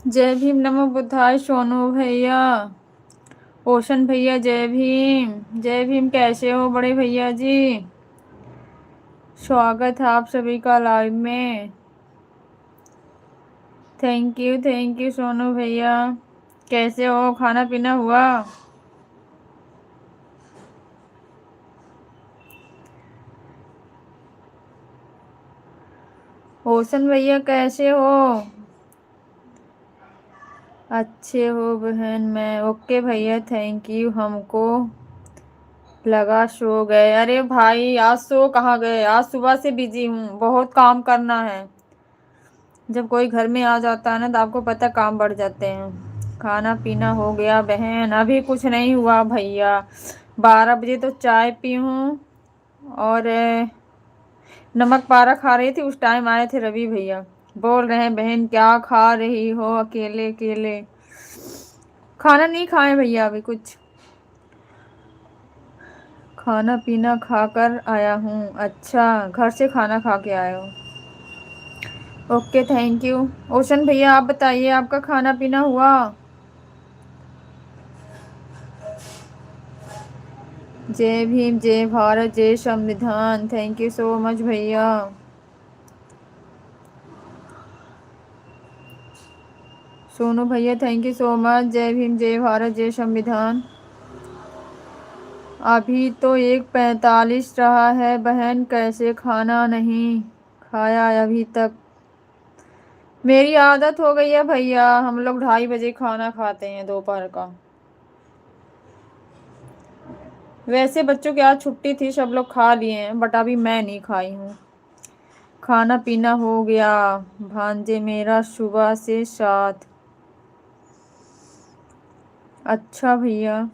जय भीम नमो बुद्धाय सोनू भैया, ओशन भैया जय भीम कैसे हो बड़े भैया जी। स्वागत है आप सभी का लाइव में। थैंक यू सोनू भैया। कैसे हो, खाना पीना हुआ? ओशन भैया कैसे हो? अच्छे हो बहन मैं। ओके भैया थैंक यू। हमको लगा सो गए। अरे भाई आज सो कहाँ गए, आज सुबह से बिजी हूँ, बहुत काम करना है। जब कोई घर में आ जाता है ना तो आपको पता काम बढ़ जाते हैं। खाना पीना हो गया बहन? अभी कुछ नहीं हुआ भैया, 12 बजे तो चाय पी हूँ और नमक पारा खा रही थी। उस टाइम आए थे रवि भैया, बोल रहे हैं बहन क्या खा रही हो अकेले अकेले। खाना नहीं खाए भैया, अभी कुछ खाना पीना खाकर आया हूँ। अच्छा घर से खाना खा के आए हो? Okay thank you. ओशन भैया आप बताइए आपका खाना पीना हुआ? जय भीम, जय भारत, जय संविधान। थैंक यू सो मच भैया। सोनू भैया थैंक यू सो मच। जय भीम, जय भारत, जय संविधान। अभी तो 1:45 रहा है बहन, कैसे खाना नहीं खाया अभी तक? मेरी आदत हो गई है भैया, हम लोग 2:30 बजे खाना खाते हैं दोपहर का। वैसे बच्चों की आज छुट्टी थी, सब लोग खा लिए हैं, बट अभी मैं नहीं खाई हूँ। खाना पीना हो गया भांजे मेरा सुबह से साथ। अच्छा भैया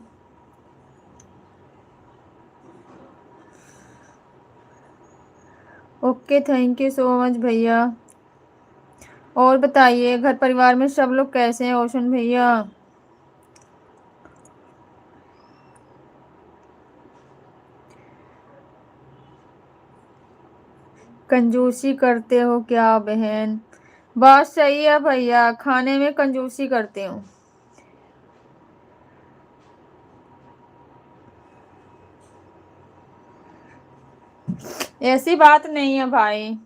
okay thank you so much भैया। और बताइए घर परिवार में सब लोग कैसे हैं ओशन भैया? कंजूसी करते हो क्या बहन? बात सही है भैया, खाने में कंजूसी करते हो। ऐसी बात नहीं है भाई,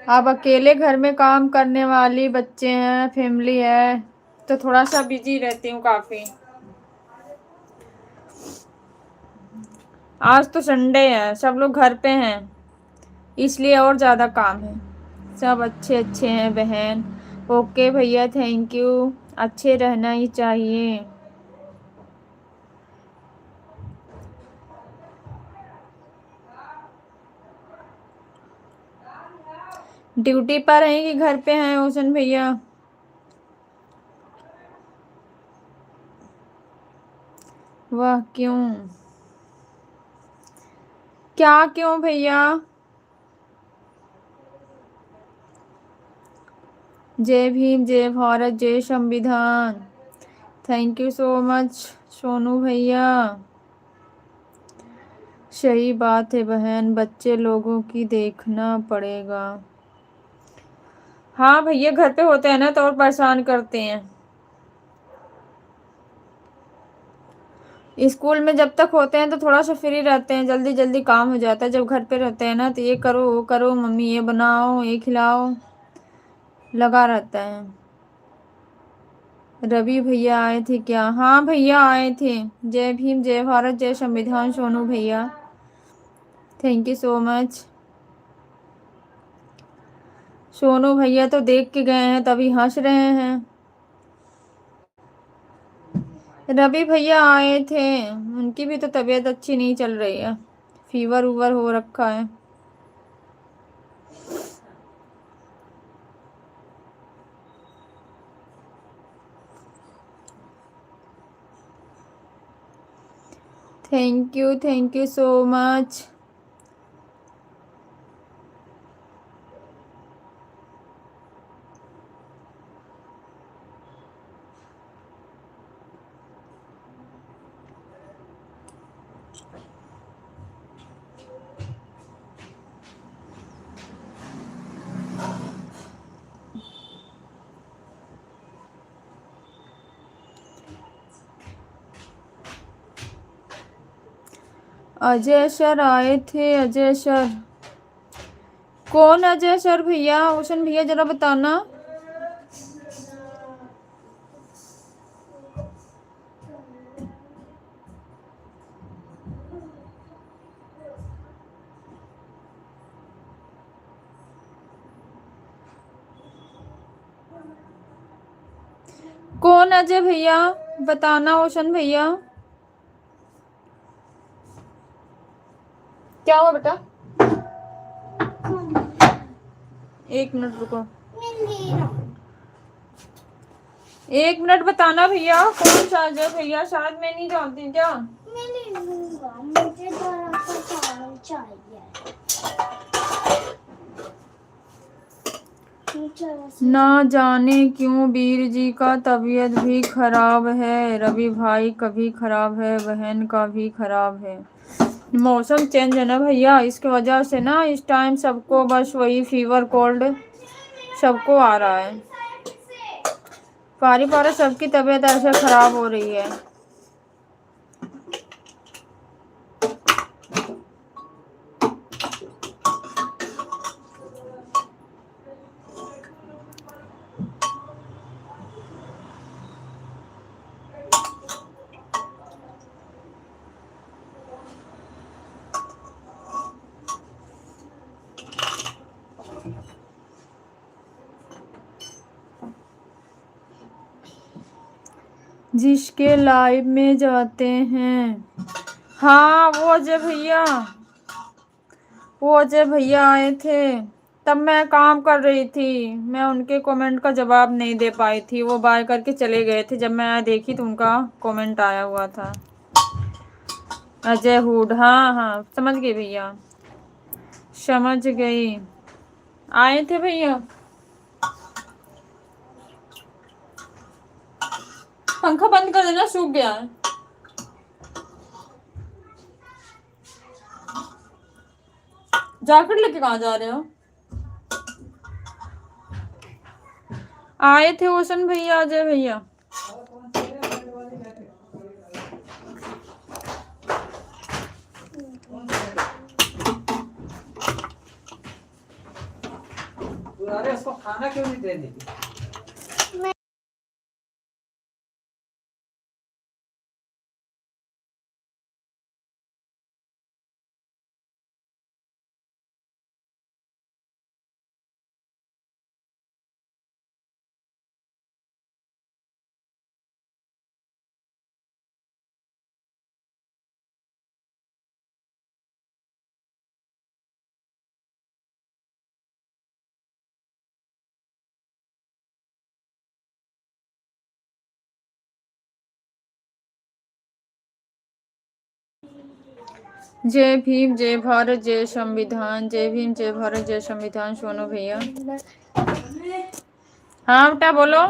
अब अकेले घर में काम करने वाली बच्चे हैं, फैमिली है, तो थोड़ा सा बिजी रहती हूँ काफी। आज तो संडे है, सब लोग घर पे हैं, इसलिए और ज्यादा काम है। सब अच्छे अच्छे हैं बहन। ओके भैया थैंक यू। अच्छे रहना ही चाहिए। ड्यूटी पर हैं कि घर पे हैं ओशन भैया? वाह क्यों, क्या क्यों भैया? जय भीम, जय भारत, जय संविधान। Thank you so much Sonu भैया। सही बात है बहन, बच्चे लोगों की देखना पड़ेगा। हाँ भैया घर पे होते हैं ना तो और परेशान करते हैं। स्कूल में जब तक होते हैं तो थोड़ा सा फ्री रहते हैं, जल्दी जल्दी काम हो जाता है। जब घर पे रहते हैं ना तो ये करो वो करो, मम्मी ये बनाओ ये खिलाओ, लगा रहता है। रवि भैया आए थे क्या? हाँ भैया आए थे। जय भीम, जय भारत, जय संविधान सोनू भैया। Thank you so much. Sonu भैया तो देख के गए हैं तभी हंस रहे हैं। रवि भैया आए थे, उनकी भी तो तबीयत अच्छी नहीं चल रही है, फीवर उवर हो रखा है। Thank you so much. Ajay sir आए थे। अजय सर कौन? अजय सर भैया, ओशन भैया जरा बताना। कौन अजय भैया, बताना ओशन भैया। क्या हुआ बेटा? 1 मिनट रुको।
मैं ले रहा हूँ।
1 मिनट बताना भैया, कौन सा अजय भैया? शायद मैं नहीं जानती क्या।
मैं ले लूंगा, मुझे थोड़ा सा चावल चाहिए।
ना जाने क्यों वीर जी का तबीयत भी खराब है। रवि भाई का भी खराब है, बहन का भी खराब है। मौसम चेंज है ना भैया, इसकी वजह से ना इस टाइम सबको बस वही फीवर कोल्ड सबको आ रहा है। पारी पारा सबकी तबीयत ऐसे खराब हो रही है। जिसके लाइव में जाते हैं। हाँ वो अजय भैया आए थे, तब मैं काम कर रही थी। मैं उनके कमेंट का जवाब नहीं दे पाई थी, वो बाय करके चले गए थे। जब मैं देखी तो उनका कमेंट आया हुआ था। अजय हुड, हाँ हाँ समझ गई भैया, समझ गई। आए थे भैया। पंखा बंद कर देना, सूख गया है। जैकेट लेके कहाँ जा रहे हो? आए थे ओशन भैया, अजय भैया।
अरे उसको खाना क्यों नहीं दे देती?
जय भीम, जय भारत, जय संविधान। जय भीम, जय भारत, जय संविधान। सोनू भैया, हाँ बेटा बोलो।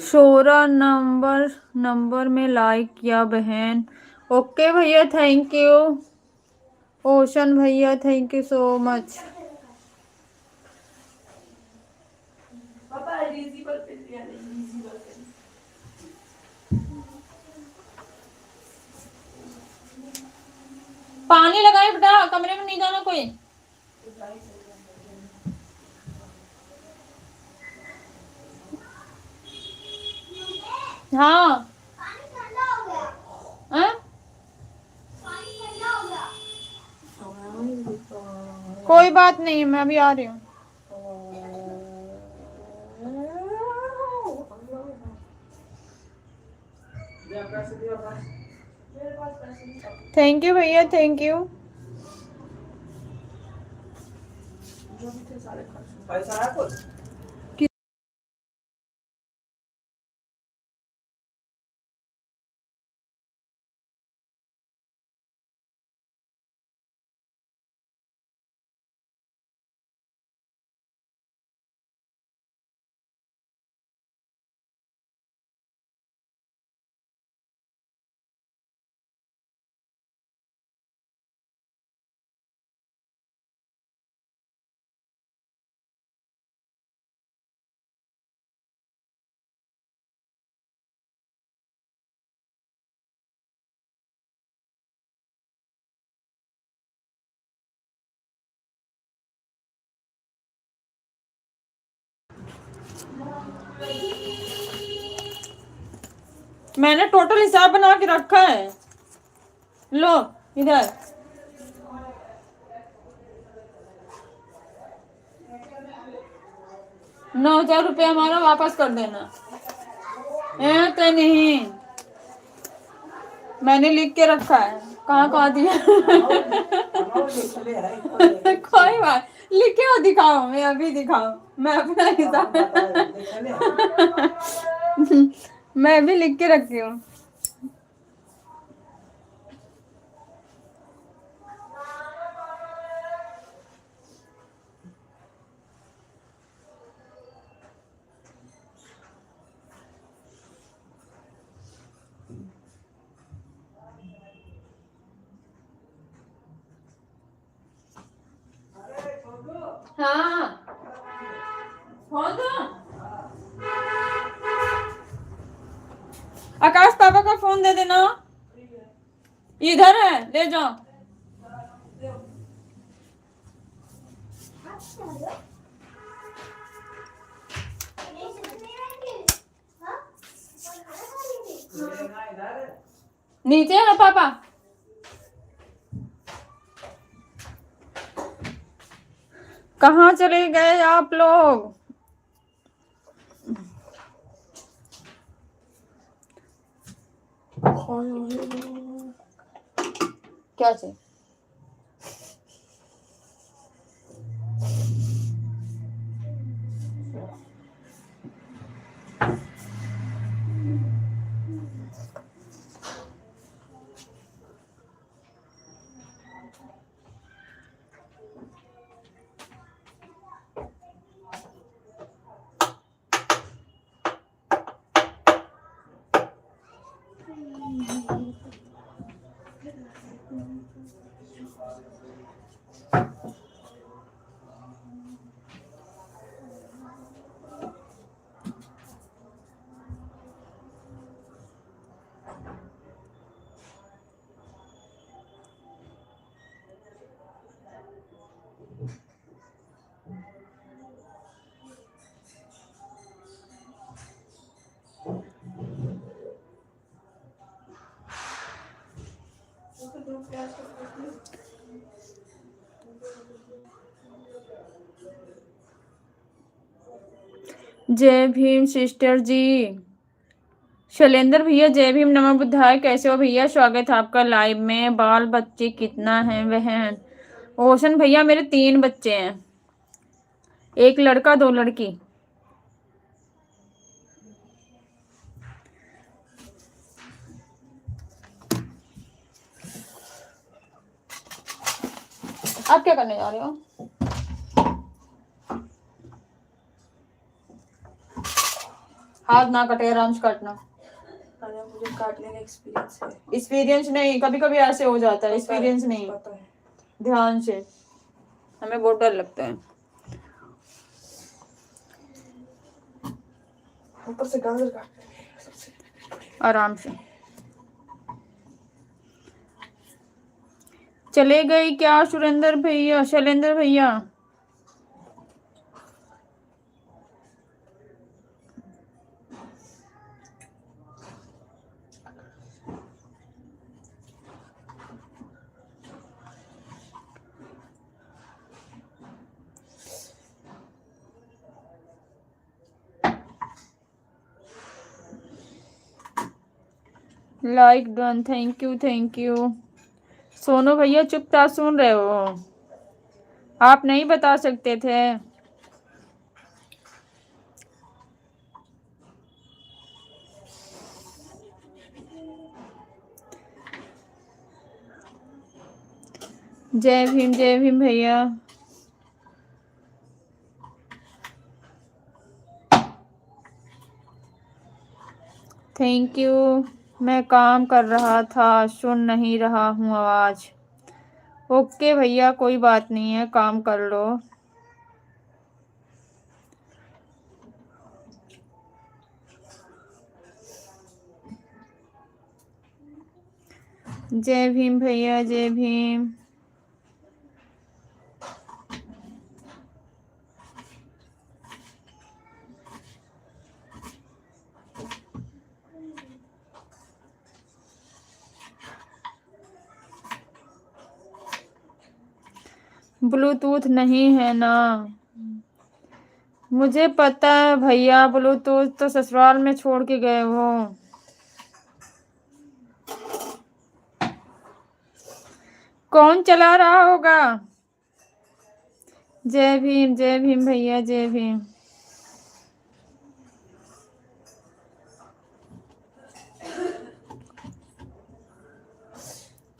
शोरा नंबर में लाइक किया बहन। ओके भैया, थैंक यू। ओशन भैया, थैंक यू सो मच। पानी लगाए बेटा, कमरे में नहीं जाना कोई। हाँ।
पानी ठंडा हो गया।
हाँ?
पानी ठंडा हो गया।
कोई बात नहीं, मैं अभी आ रही हूँ। थैंक यू भैया, थैंक यू।
पैसा है कुछ?
मैंने टोटल हिसाब बना के रखा है। लो इधर। ₹9,000 हमारा वापस कर देना। तो नहीं, मैंने लिख के रखा है। कहाँ दिया? कोई बात, लिखे हो दिखाओ, मैं अभी दिखाओ, मैं अपना हिसाब मैं भी लिख के रखी हूँ। हाँ, फोन दो। आकाश पापा का फोन दे देना। इधर है, ले जाओ। नीचे है पापा। कहाँ चले गए आप लोग? क्या चाहिए? जय भीम सिस्टर जी। शैलेंद्र भैया, जय भीम नमः बुद्धाय। कैसे हो भैया? स्वागत है आपका लाइव में। बाल बच्चे कितना है बहन? ओशन भैया, मेरे 3 बच्चे हैं, 1 लड़का 2 लड़की। आप क्या करने जा रहे हो? हाथ ना कटे, आराम से काटना।
अरे मुझे काटने का एक्सपीरियंस है।
एक्सपीरियंस नहीं, कभी कभी ऐसे हो जाता है, एक्सपीरियंस नहीं।
पता है।
ध्यान से, हमें बहुत डर लगता है।
ऊपर से गाजर काटने में सबसे
आराम से। चले गए क्या सुरेंद्र भैया, शैलेंद्र भैया? Like done, thank you thank you. Sonu भैया चुपचाप सुन रहे हो, आप नहीं बता सकते थे? जय भीम भैया। Thank you. मैं काम कर रहा था, सुन नहीं रहा हूँ आवाज। ओके भैया, कोई बात नहीं है, काम कर लो। जय भीम भैया, जय भीम। ब्लूटूथ नहीं है ना? मुझे पता है भैया, ब्लूटूथ तो ससुराल में छोड़ के गए हो। कौन चला रहा होगा? जय भीम भैया, जय भीम।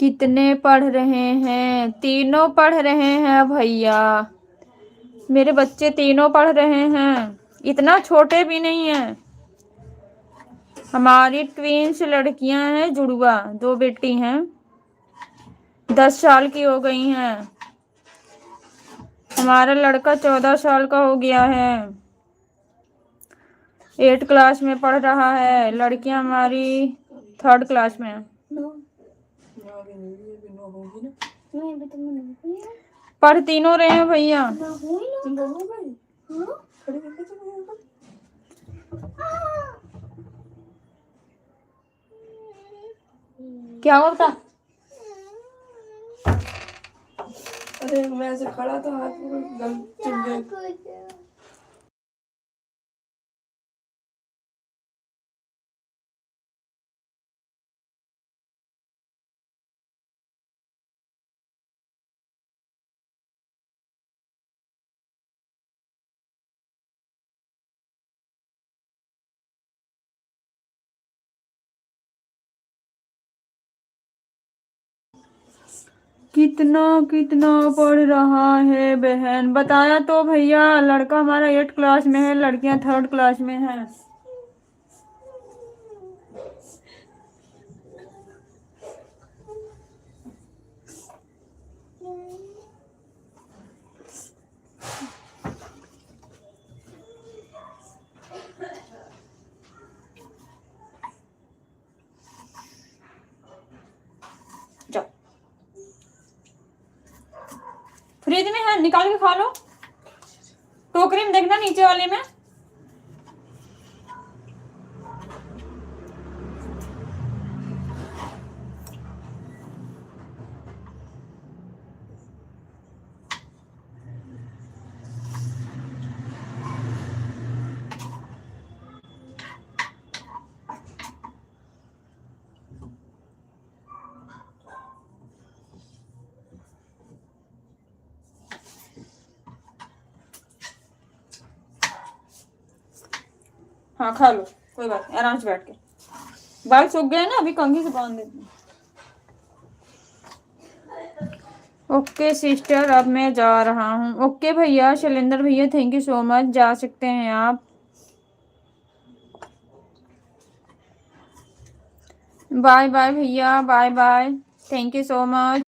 कितने पढ़ रहे हैं? तीनों पढ़ रहे हैं भैया, मेरे बच्चे तीनों पढ़ रहे हैं, इतना छोटे भी नहीं हैं। हमारी ट्विंस लड़कियां हैं, जुड़वा 2 बेटी हैं, 10 साल की हो गई हैं। हमारा लड़का 14 साल का हो गया है, 8 क्लास में पढ़ रहा है। लड़कियां हमारी 3rd क्लास में है।
मैं भी तो नहीं
पढ़ तीनों रहे हैं भैया।
तुम दोनों भाई खड़े करके तुम यहाँ पर।
क्या होता?
अरे मैं ऐसे खड़ा था, हाथ में गल चिप गया।
हुई।
कितना कितना पढ़ रहा है बहन, बताया तो भैया। लड़का हमारा 8 क्लास में है, लड़कियां 3rd क्लास में है। जाओ, फ्रिज में है, निकाल के खा लो। टोकरी में देखना, नीचे वाले में। हाँ खा लो, कोई बात नहीं, आराम से बैठ के। बाल सूख गए ना, अभी कंघी से बांध देती हूँ। ओके सिस्टर, अब मैं जा रहा हूँ। ओके भैया, शैलेंद्र भैया, थैंक यू सो मच। जा सकते हैं आप। बाय बाय भैया, bye bye, thank you so much.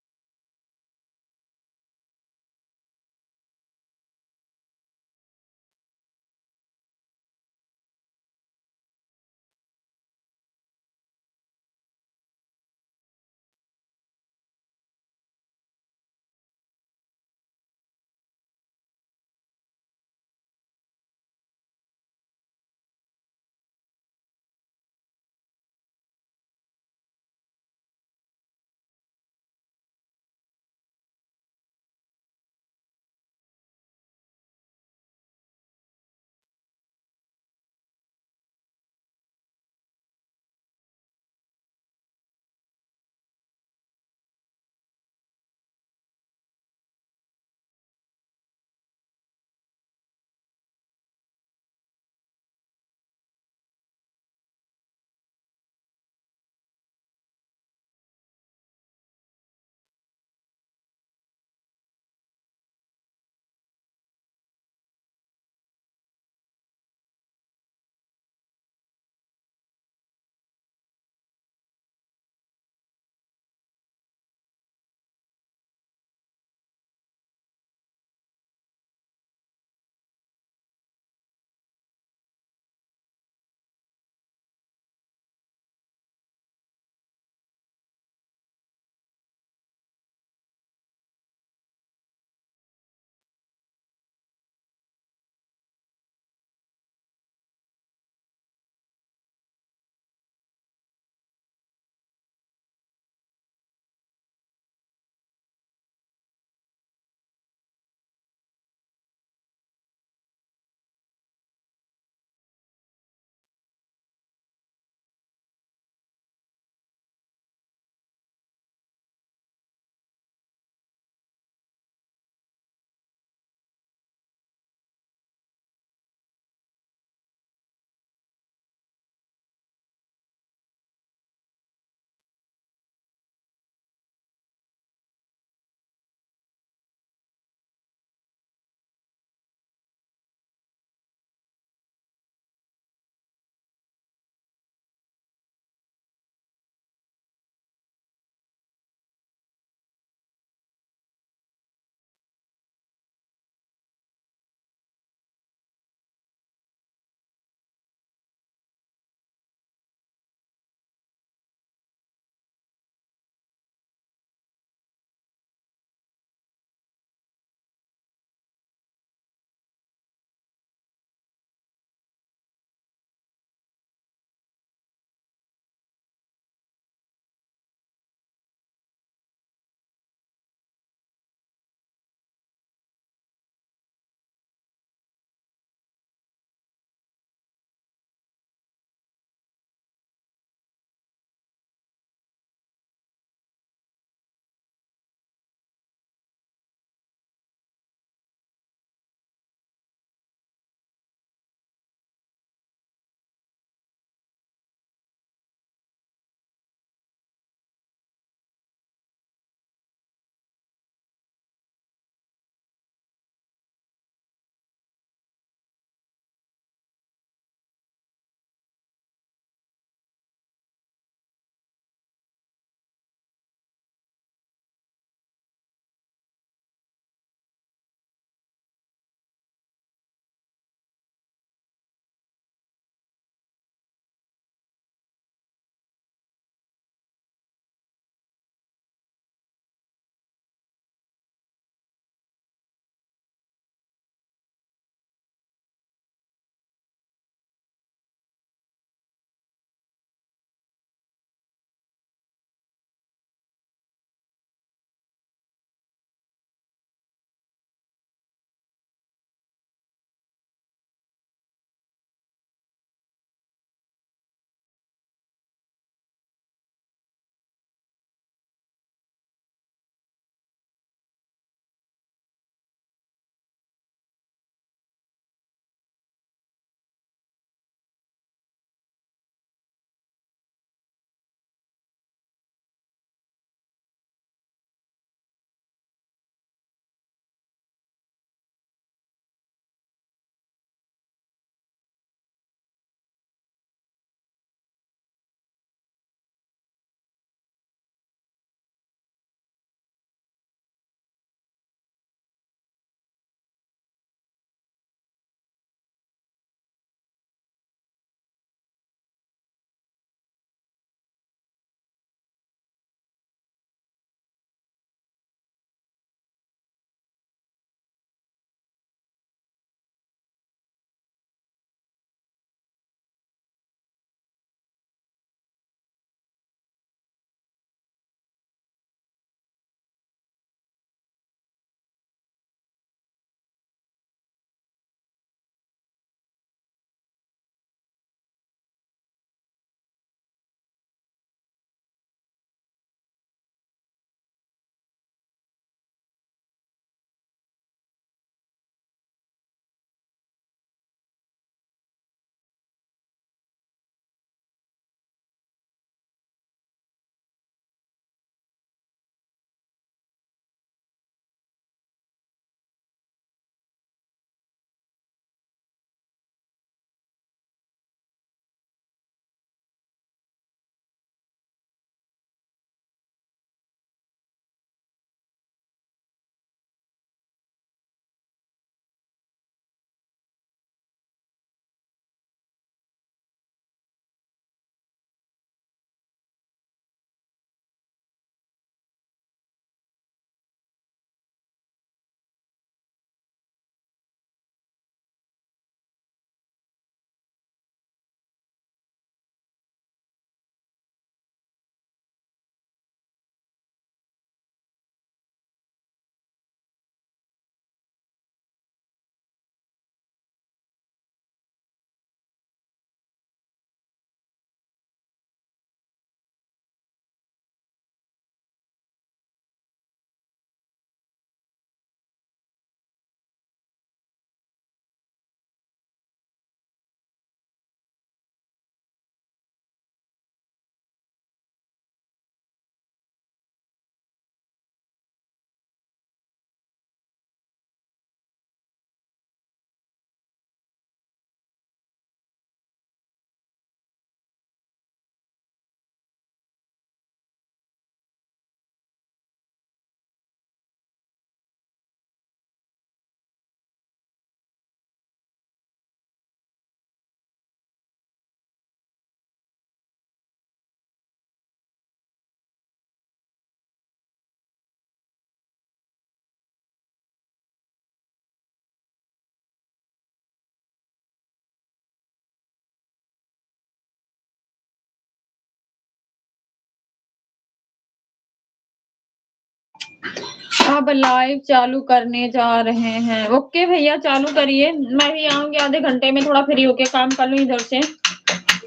अब लाइव चालू करने जा रहे हैं। ओके भैया चालू करिए, मैं भी आऊंगी आधे घंटे में, थोड़ा फ्री होके काम कर लूं इधर से,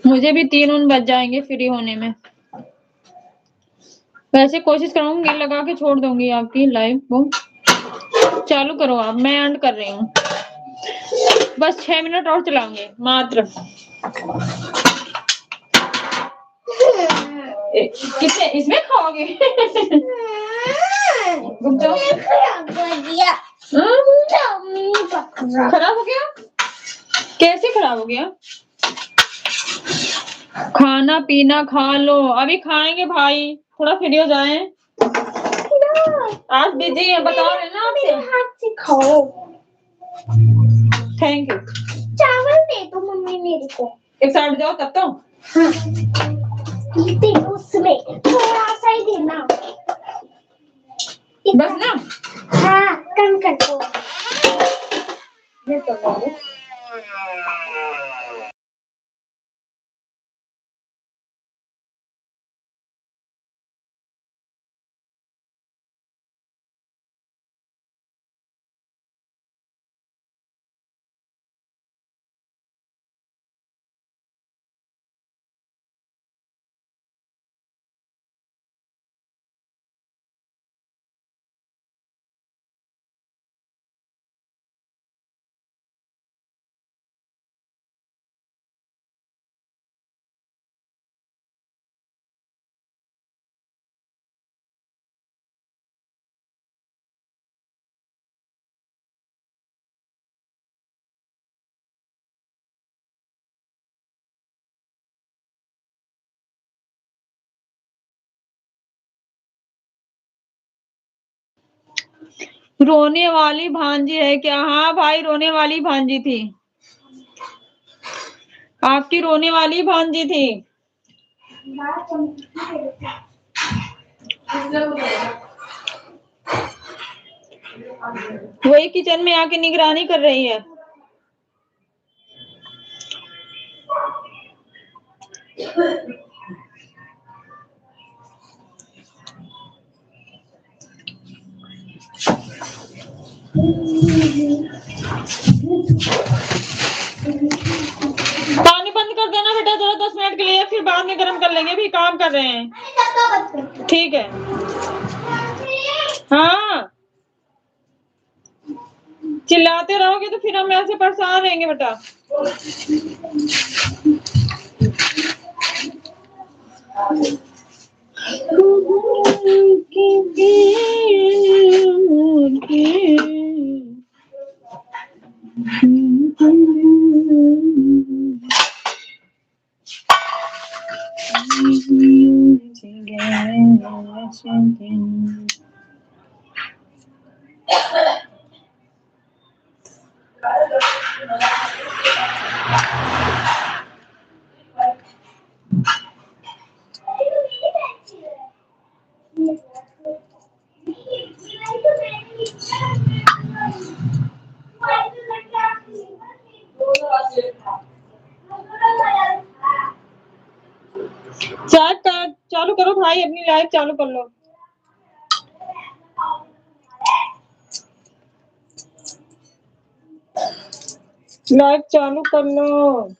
मुझे भी 3 बज जाएंगे फ्री होने में। वैसे कोशिश करूंगी लगा के छोड़ दूंगी आपकी लाइव को। चालू करो आप, मैं एंड कर रही हूँ, बस 6 मिनट और चलाऊंगे मात्र। कितने इसमें खाओगे? खराब हो गया? कैसे खराब हो गया? खाना पीना खा लो, अभी खाएंगे भाई, थोड़ा फ्री हो जाए। आज बिजी है, बता रहे ना आपसे। हाथ से खाओ। Thank you.
चावल दे दो मम्मी मेरे को।
एक साइड जाओ तब तो।
हाँ। उसमें थोड़ा सा ही देना।
बस ना?
हाँ, कम कर दो।
ये कर दो। रोने वाली भांजी है क्या? हाँ भाई, रोने वाली भांजी थी, आपकी रोने वाली भांजी थी। वही किचन में आके निगरानी कर रही है। पानी बंद कर देना बेटा जरा 10 मिनट के लिए, फिर बाद में गर्म कर लेंगे, अभी काम कर रहे हैं। ठीक है। हाँ, चिल्लाते रहोगे तो फिर हम ऐसे परेशान रहेंगे बेटा। चालू करो भाई, अपनी लाइव चालू कर लो। लाइव चालू कर लो।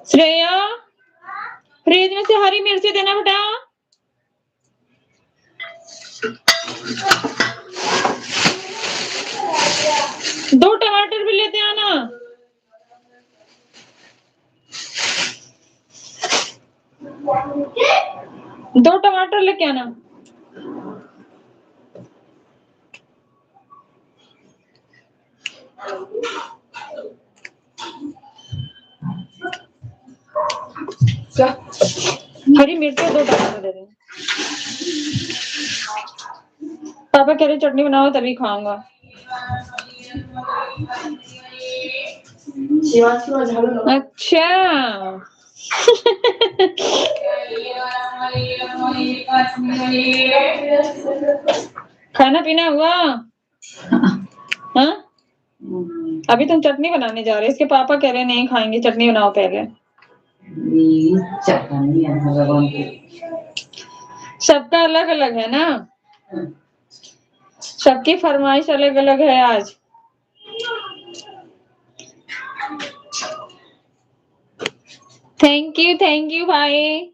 श्रेया, फ्रिज में से हरी मिर्ची देना बेटा। दो टमाटर भी लेते आना। दो टमाटर लेके आना।
क्या?
हरी मिर्च और 2 टमाटर दे देना। पापा कह रहे चटनी बनाओ तभी खाऊंगा।
शिवांशी में झाड़ू लगा।
अच्छा खाना पीना हुआ? हाँ अभी तुम चटनी बनाने जा रहे हो, इसके पापा कह रहे नहीं खाएंगे, चटनी बनाओ पहले।
चटनी है भगवान की।
सबका अलग अलग है ना, सबकी फरमाइश अलग अलग है आज। थैंक यू भाई।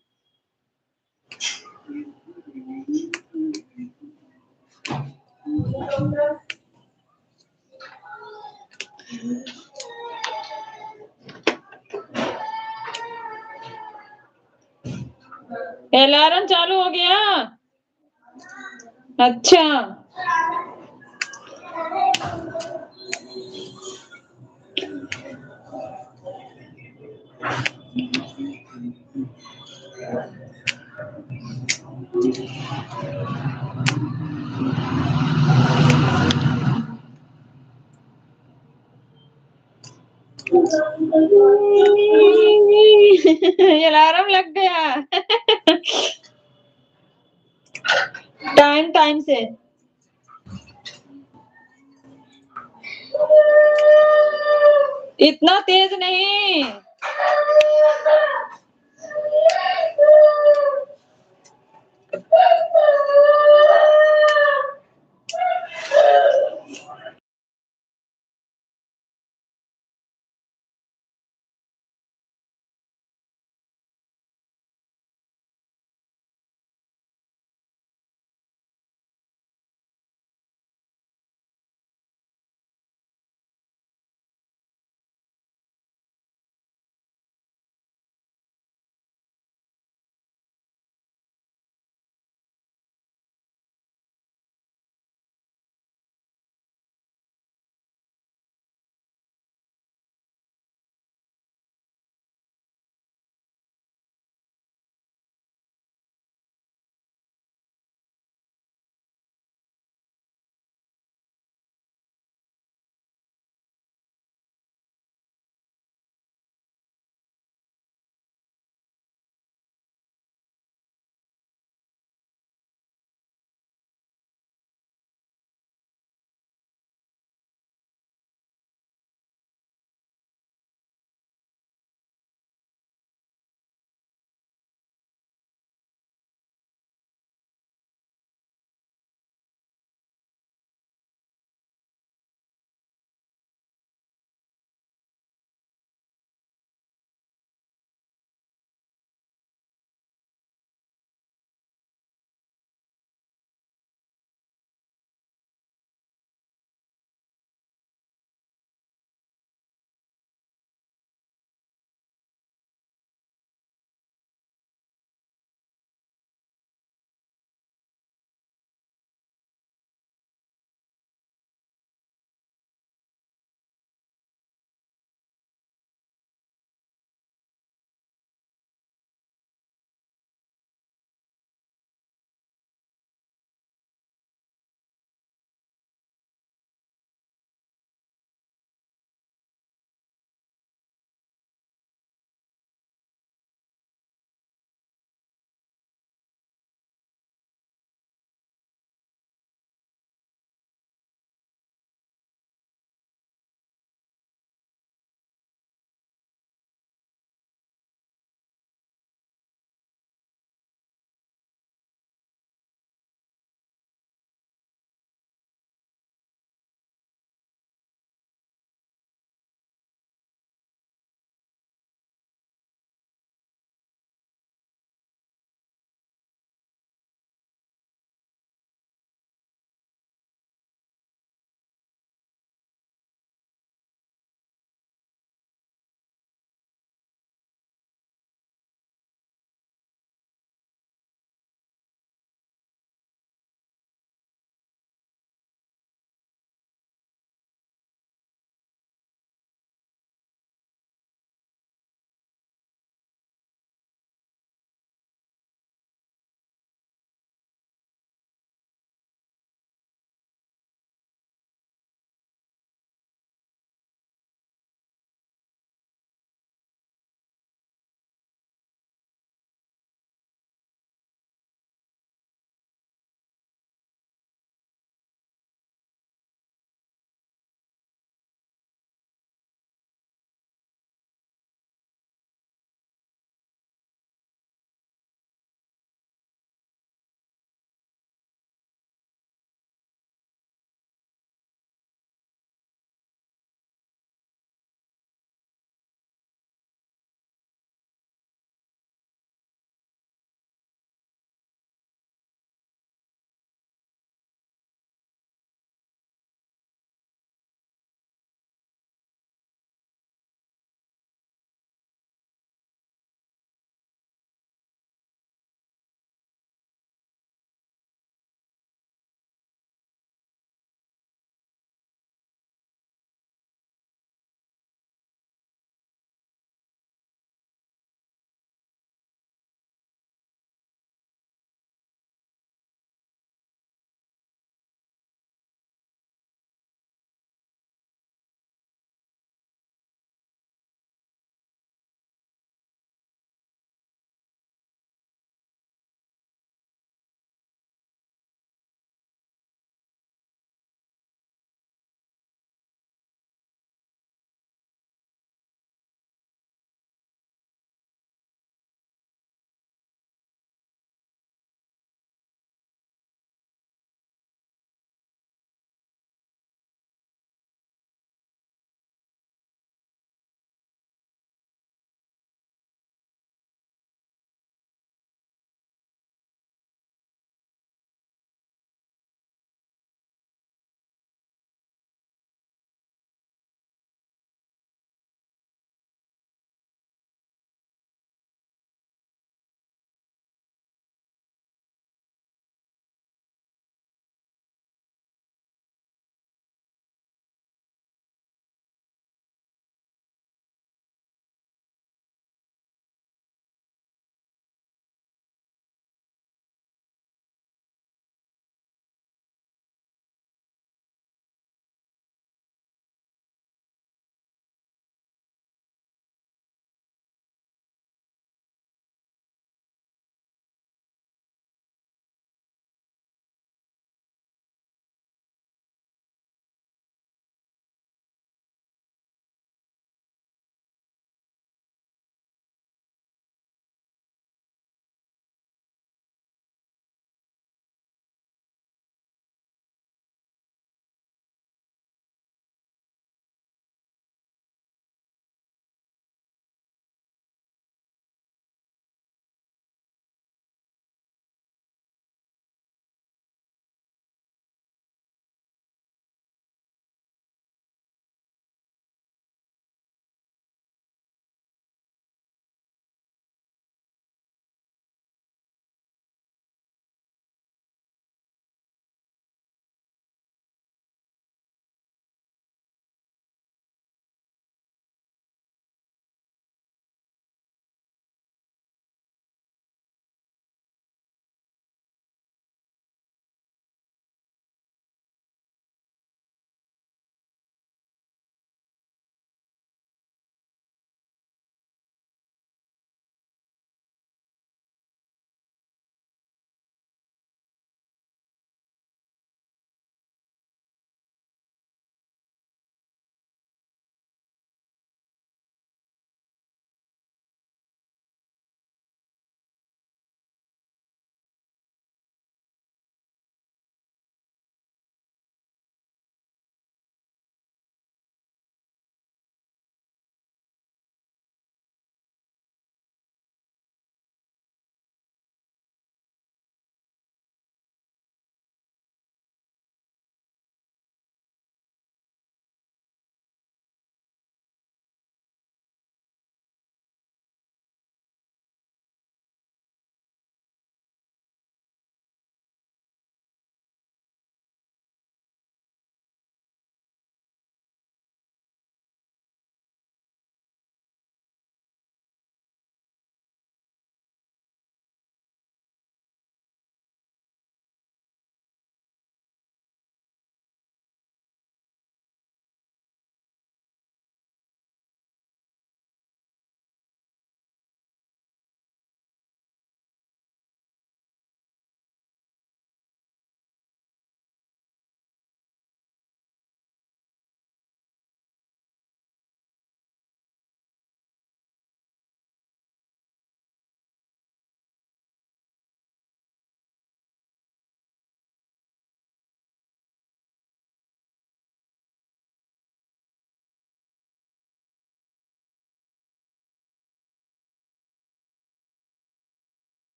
अलार्म चालू हो गया? अच्छा अलार्म लग गया टाइम से। इतना तेज नहीं।